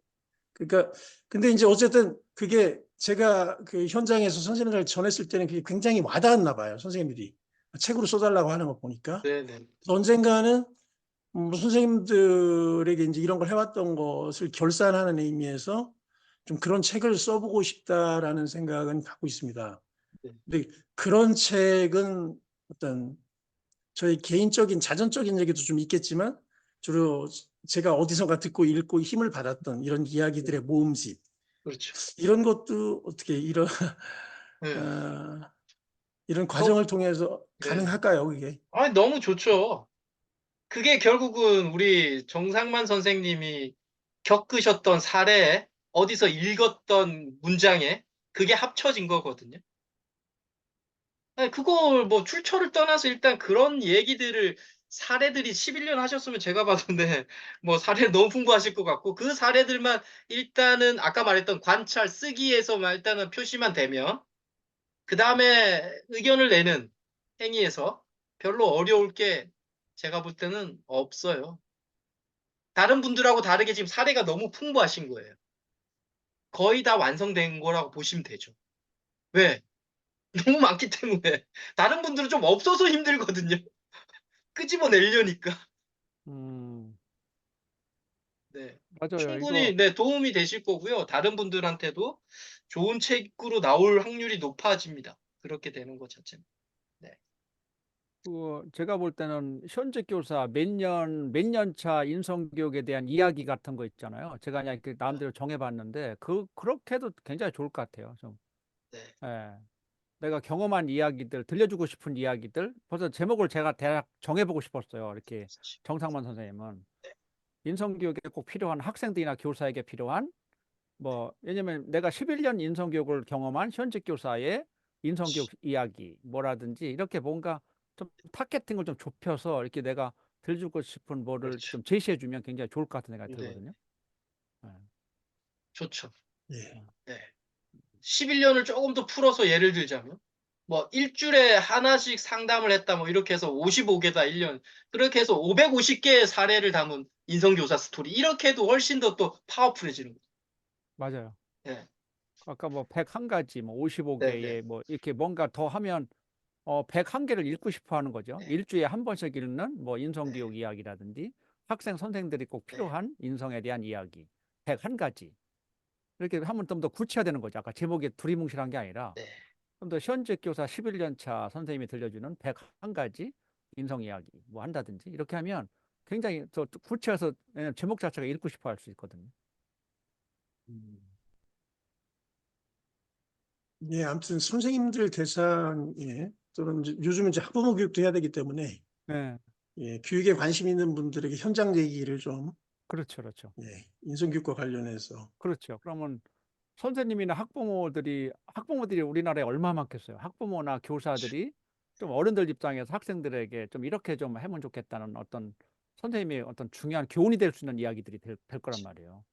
Speaker 6: 그러니까 근데 이제 어쨌든 그게 제가 그 현장에서 선생님들 전했을 때는 그게 굉장히 와닿았나 봐요. 선생님들이 책으로 써달라고 하는 거 보니까
Speaker 1: 네네.
Speaker 6: 언젠가는 선생님들에게 이제 이런 걸 해왔던 것을 결산하는 의미에서 좀 그런 책을 써보고 싶다라는 생각은 갖고 있습니다.
Speaker 1: 네.
Speaker 6: 근데 그런 책은 어떤 저희 개인적인 자전적인 얘기도 좀 있겠지만 주로 제가 어디선가 듣고 읽고 힘을 받았던 이런 이야기들의 모음집,
Speaker 1: 그렇죠.
Speaker 6: 이런 것도 어떻게
Speaker 1: 네.
Speaker 6: 어, 이런
Speaker 1: 저,
Speaker 6: 과정을 통해서
Speaker 1: 네.
Speaker 6: 가능할까요, 그게?
Speaker 1: 아니, 너무 좋죠. 그게 결국은 우리 정상만 선생님이 겪으셨던 사례에 어디서 읽었던 문장에 그게 합쳐진 거거든요. 아니, 그걸 뭐 출처를 떠나서 일단 그런 얘기들을 사례들이 11년 하셨으면 제가 봐도네, 뭐 사례 너무 풍부하실 것 같고, 그 사례들만 일단은 아까 말했던 관찰, 쓰기에서만 일단은 표시만 되면, 그 다음에 의견을 내는 행위에서 별로 어려울 게 제가 볼 때는 없어요. 다른 분들하고 다르게 지금 사례가 너무 풍부하신 거예요. 거의 다 완성된 거라고 보시면 되죠. 왜? 너무 많기 때문에. 다른 분들은 좀 없어서 힘들거든요. 끄집어내려니까.
Speaker 2: 음,
Speaker 1: 네.
Speaker 2: 맞아요.
Speaker 1: 충분히 네, 도움이 되실 거고요. 다른 분들한테도 좋은 책으로 나올 확률이 높아집니다. 그렇게 되는 것 자체는. 네.
Speaker 2: 제가 볼 때는 현직 교사 몇 년 차 인성교육에 대한 이야기 같은 거 있잖아요. 제가 그냥 이렇게 나름대로 정해봤는데, 그렇게 해도 굉장히 좋을 것 같아요. 좀.
Speaker 1: 네.
Speaker 2: 예. 내가 경험한 이야기들, 들려주고 싶은 이야기들, 벌써 제목을 제가 대략 정해보고 싶었어요. 이렇게 정상만 선생님은. 인성교육에 꼭 필요한 학생들이나 교사에게 필요한 왜냐면 내가 11년 인성교육을 경험한 현직 교사의 인성교육 이야기, 뭐라든지, 이렇게 뭔가 좀 타겟팅을 좀 좁혀서 이렇게 내가 들려주고 싶은 뭐를
Speaker 1: 그렇죠.
Speaker 2: 좀 제시해주면 굉장히 좋을 것 같은 생각이
Speaker 1: 네.
Speaker 2: 들거든요. 네.
Speaker 1: 좋죠.
Speaker 6: 예.
Speaker 1: 네. 11년을 조금 더 풀어서 예를 들자면, 뭐, 일주일에 하나씩 상담을 했다, 뭐, 이렇게 해서 55개다, 1년. 그렇게 해서 550개의 사례를 담은 인성교사 스토리. 이렇게 해도 훨씬 더 또 파워풀해지는 거죠.
Speaker 2: 맞아요.
Speaker 1: 네.
Speaker 2: 아까 뭐 101가지, 뭐
Speaker 1: 네, 네.
Speaker 2: 55개의 뭐 이렇게 뭔가 더 하면 101개를 읽고 싶어 하는 거죠.
Speaker 1: 네.
Speaker 2: 일주일에 한 번씩 읽는 뭐
Speaker 1: 네.
Speaker 2: 인성교육 이야기라든지 학생 선생들이 꼭
Speaker 1: 네.
Speaker 2: 필요한 인성에 대한 이야기. 101가지. 이렇게 하면 좀 더 구체화되는 거죠. 아까 제목이 두리뭉실한 게 아니라
Speaker 1: 네.
Speaker 2: 좀 더 현직 교사 11년 차 선생님이 들려주는 101가지 인성 이야기 뭐 한다든지 이렇게 하면 굉장히 더 구체해서 왜냐면 제목 자체가 읽고 싶어 할 수 있거든요.
Speaker 6: 예, 아무튼 선생님들 대상에 또는 요즘은 이제 학부모 교육도 해야 되기 때문에
Speaker 2: 네,
Speaker 6: 교육에 관심 있는 분들에게 현장 얘기를 좀
Speaker 2: 그렇죠, 그렇죠,
Speaker 6: 인성교육과 관련해서
Speaker 2: 그렇죠. 그러면 선생님이나 학부모들이 우리나라에 얼마 많겠어요. 학부모나 교사들이 좀 어른들 입장에서 학생들에게 좀 이렇게 좀 하면 좋겠다는 어떤 선생님의 어떤 중요한 교훈이 될 수 있는 이야기들이 될 거란 말이에요.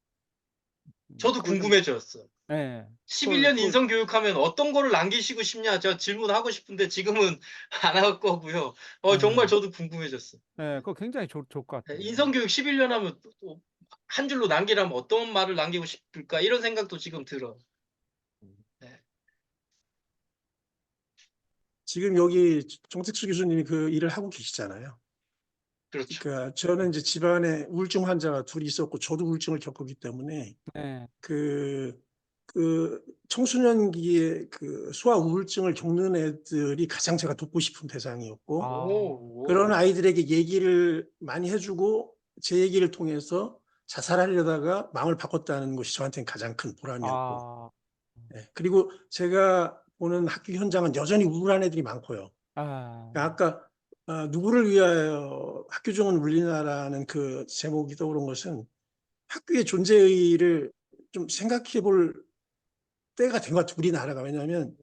Speaker 1: 저도
Speaker 2: 그걸 좀,
Speaker 1: 궁금해졌어요.
Speaker 2: 예,
Speaker 1: 11년 인성교육하면 어떤 거를 남기시고 싶냐? 저 질문하고 싶은데 지금은 안 할 거고요. 정말
Speaker 2: 예,
Speaker 1: 저도 궁금해졌어요.
Speaker 2: 예, 그거 굉장히 좋을 것
Speaker 1: 네,
Speaker 2: 같아요.
Speaker 1: 인성교육 11년 하면 또 한 줄로 남기라면 어떤 말을 남기고 싶을까? 이런 생각도 지금 들어요. 네.
Speaker 6: 지금 여기 정택수 교수님이 그 일을 하고 계시잖아요.
Speaker 1: 그렇죠.
Speaker 6: 그러니까 저는 이제 집안에 우울증 환자가 둘이 있었고 저도 우울증을 겪었기 때문에
Speaker 2: 예,
Speaker 6: 그 청소년기에 그 소아 우울증을 겪는 애들이 가장 제가 돕고 싶은 대상이었고
Speaker 2: 아,
Speaker 6: 그런
Speaker 1: 오.
Speaker 6: 아이들에게 얘기를 많이 해주고 제 얘기를 통해서 자살하려다가 마음을 바꿨다는 것이 저한테는 가장 큰 보람이었고
Speaker 2: 아,
Speaker 6: 예. 그리고 제가 보는 학교 현장은 여전히 우울한 애들이 많고요.
Speaker 2: 아,
Speaker 6: 그러니까 아까 누구를 위하여 학교 정은 울리나라는 그 제목이 떠오른 것은 학교의 존재의의를 좀 생각해 볼 때가 된 것 같아요. 우리나라가. 왜냐하면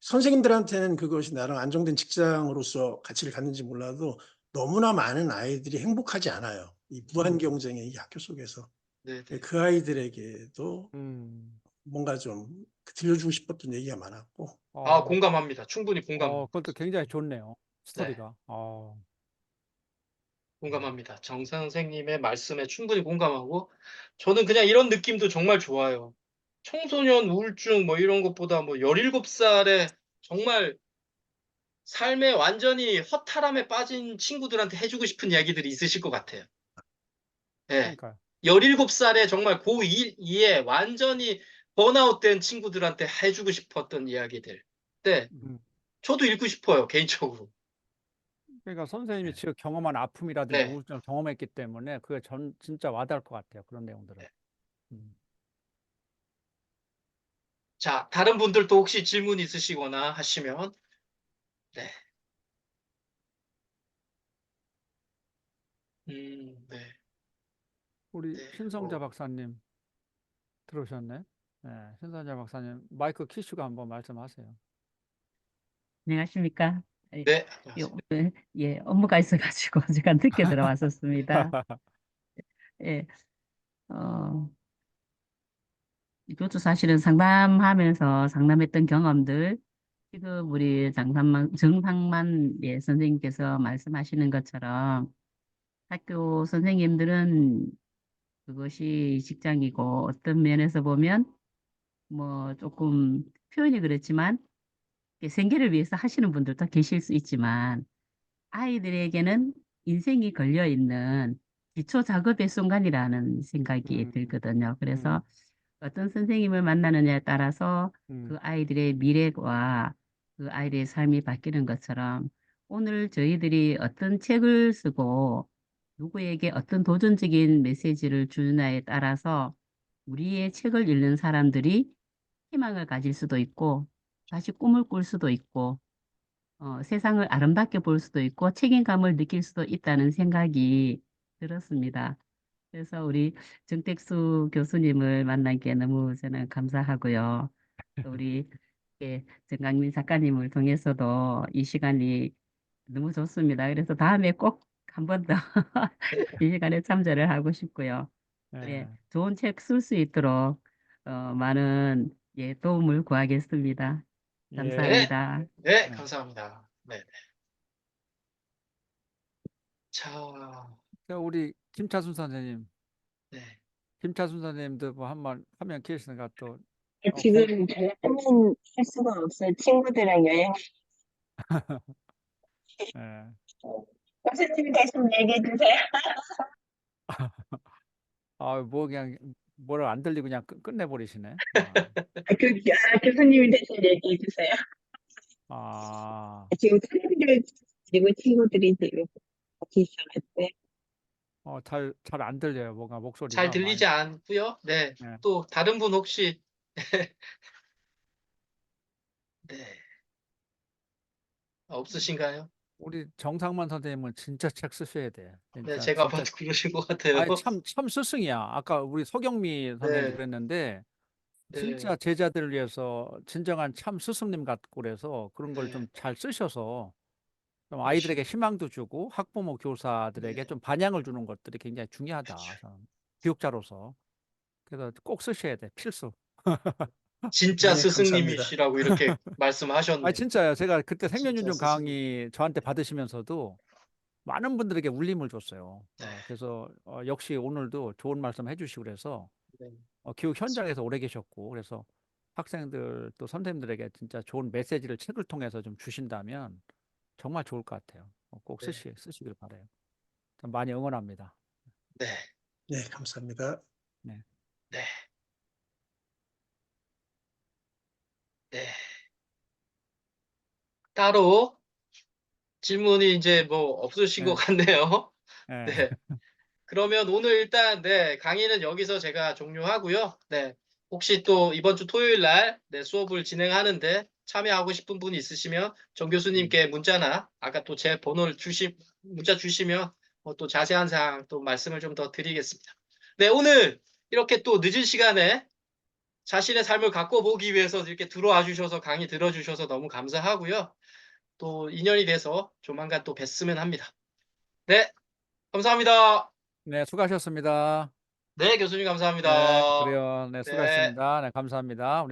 Speaker 6: 선생님들한테는 그것이 나름 안정된 직장으로서 가치를 갖는지 몰라도 너무나 많은 아이들이 행복하지 않아요. 이 무한 경쟁의 이 학교 속에서.
Speaker 1: 네네.
Speaker 6: 그 아이들에게도
Speaker 2: 음,
Speaker 6: 뭔가 좀 들려주고 싶었던 얘기가 많았고
Speaker 1: 공감합니다. 충분히 공감합니다.
Speaker 2: 그것도 굉장히 좋네요.
Speaker 1: 네,
Speaker 2: 스토리가.
Speaker 1: 공감합니다. 정 선생님의 말씀에 충분히 공감하고 저는 그냥 이런 느낌도 정말 좋아요. 청소년 우울증 뭐 이런 것보다 뭐 17살에 정말 삶에 완전히 허탈함에 빠진 친구들한테 해주고 싶은 이야기들이 있으실 것 같아요. 네.
Speaker 2: 그러니까,
Speaker 1: 17살에 정말 고2에 완전히 번아웃된 친구들한테 해주고 싶었던 이야기들. 네. 저도 읽고 싶어요, 개인적으로.
Speaker 2: 그러니까 선생님이 지금 경험한 아픔이라든지
Speaker 1: 네.
Speaker 2: 우울증을 경험했기 때문에 그게 진짜 와닿을 것 같아요. 그런 내용들은.
Speaker 1: 네.
Speaker 2: 음.
Speaker 1: 자, 다른 분들도 혹시 질문 있으시거나 하시면, 네. 네.
Speaker 2: 우리
Speaker 1: 네.
Speaker 2: 신성자 박사님 들어오셨네. 네, 신성자 박사님 마이크 키시고 한번 말씀하세요.
Speaker 4: 안녕하십니까? 예,
Speaker 1: 네.
Speaker 4: 오늘 업무가 있어가지고 제가 늦게 들어왔었습니다. 예, 어, 이것도 사실은 상담했던 경험들, 지금 우리 정상만 선생님께서 말씀하시는 것처럼 학교 선생님들은 그것이 직장이고 어떤 면에서 보면 뭐 조금 표현이 그렇지만 생계를 위해서 하시는 분들도 계실 수 있지만 아이들에게는 인생이 걸려 있는 기초 작업의 순간이라는 생각이 들거든요. 그래서 어떤 선생님을 만나느냐에 따라서 그 아이들의 미래와 그 아이들의 삶이 바뀌는 것처럼 오늘 저희들이 어떤 책을 쓰고 누구에게 어떤 도전적인 메시지를 주느냐에 따라서 우리의 책을 읽는 사람들이 희망을 가질 수도 있고 다시 꿈을 꿀 수도 있고 세상을 아름답게 볼 수도 있고 책임감을 느낄 수도 있다는 생각이 들었습니다. 그래서 우리 정택수 교수님을 만난 게 너무 저는 감사하고요. 또 우리 정강민 작가님을 통해서도 이 시간이 너무 좋습니다. 그래서 다음에 꼭 한 번 더 이 시간에 참여를 하고 싶고요.
Speaker 2: 네.
Speaker 4: 좋은 책 쓸 수 있도록 많은 도움을 구하겠습니다.
Speaker 2: 예.
Speaker 4: 감사합니다.
Speaker 1: 네,
Speaker 2: 네.
Speaker 1: 감사합니다. 네. 자,
Speaker 2: 우리 김차순 선생님,
Speaker 1: 네.
Speaker 2: 김차순 선생님도 뭐 한번 화면 키시니까 또
Speaker 7: 지금 하면 할 수가 없어요. 친구들이랑 여행.
Speaker 2: 예.
Speaker 7: 교수님이 대신 얘기해 주세요.
Speaker 2: 뭐 그냥 뭐를 안 들리고 그냥 끝내버리시네.
Speaker 7: 교수님이 대신 얘기해 주세요.
Speaker 2: 아,
Speaker 7: 지금 사람들 그리고 친구들이 지금 같이 있어요.
Speaker 2: 잘 안 들려요. 뭔가
Speaker 1: 잘
Speaker 2: 목소리가
Speaker 1: 들리지 않고요. 네.
Speaker 2: 네.
Speaker 1: 또 다른 분 혹시 네. 없으신가요?
Speaker 2: 우리 정상만 선생님은 진짜 책 쓰셔야 돼.
Speaker 1: 네,
Speaker 2: 진짜
Speaker 1: 제가
Speaker 2: 진짜.
Speaker 1: 봐도 그러신 것 같아요.
Speaker 2: 아니 참 스승이야. 아까 우리 서경미 선생님도
Speaker 1: 네.
Speaker 2: 그랬는데 진짜
Speaker 1: 네.
Speaker 2: 제자들을 위해서 진정한 참 스승님 같고 그래서 그런 걸
Speaker 1: 네.
Speaker 2: 좀 잘 쓰셔서 좀
Speaker 1: 그렇죠.
Speaker 2: 아이들에게 희망도 주고 학부모 교사들에게
Speaker 1: 네.
Speaker 2: 좀 반향을 주는 것들이 굉장히 중요하다.
Speaker 1: 그렇죠.
Speaker 2: 저는 교육자로서. 그래서 꼭 쓰셔야 돼. 필수.
Speaker 1: 진짜
Speaker 6: 네, 감사합니다.
Speaker 1: 스승님이시라고 이렇게
Speaker 2: 아
Speaker 1: 말씀하셨네요.
Speaker 2: 진짜요. 제가 그때
Speaker 1: 진짜
Speaker 2: 생명윤중
Speaker 1: 스승님.
Speaker 2: 강의 저한테 받으시면서도 많은 분들에게 울림을 줬어요.
Speaker 1: 네.
Speaker 2: 그래서 역시 오늘도 좋은 말씀 해주시고 그래서
Speaker 1: 네.
Speaker 2: 교육 현장에서 오래 계셨고 그래서 학생들 또 선생님들에게 진짜 좋은 메시지를 책을 통해서 좀 주신다면 정말 좋을 것 같아요. 꼭
Speaker 1: 네.
Speaker 2: 쓰시길 바라요. 좀 많이 응원합니다.
Speaker 1: 네.
Speaker 6: 네, 감사합니다.
Speaker 2: 네.
Speaker 1: 네. 네. 따로 질문이 이제 뭐 없으신 것
Speaker 2: 네.
Speaker 1: 같네요.
Speaker 2: 네.
Speaker 1: 네. 그러면 오늘 일단 네, 강의는 여기서 제가 종료하고요. 네. 혹시 또 이번 주 토요일 날 네, 수업을 진행하는데 참여하고 싶은 분이 있으시면 정 교수님께 문자나 아까 또 제 번호를 문자 주시면 또 자세한 사항 또 말씀을 좀 더 드리겠습니다. 네, 오늘 이렇게 또 늦은 시간에 자신의 삶을 갖고 보기 위해서 이렇게 들어와 주셔서 강의 들어주셔서 너무 감사하고요. 또 인연이 돼서 조만간 또 뵀으면 합니다. 네, 감사합니다.
Speaker 2: 네, 수고하셨습니다.
Speaker 1: 네, 교수님
Speaker 2: 네,
Speaker 1: 감사합니다.
Speaker 2: 그래요. 네,
Speaker 1: 네.
Speaker 2: 수고하셨습니다. 네, 감사합니다. 우리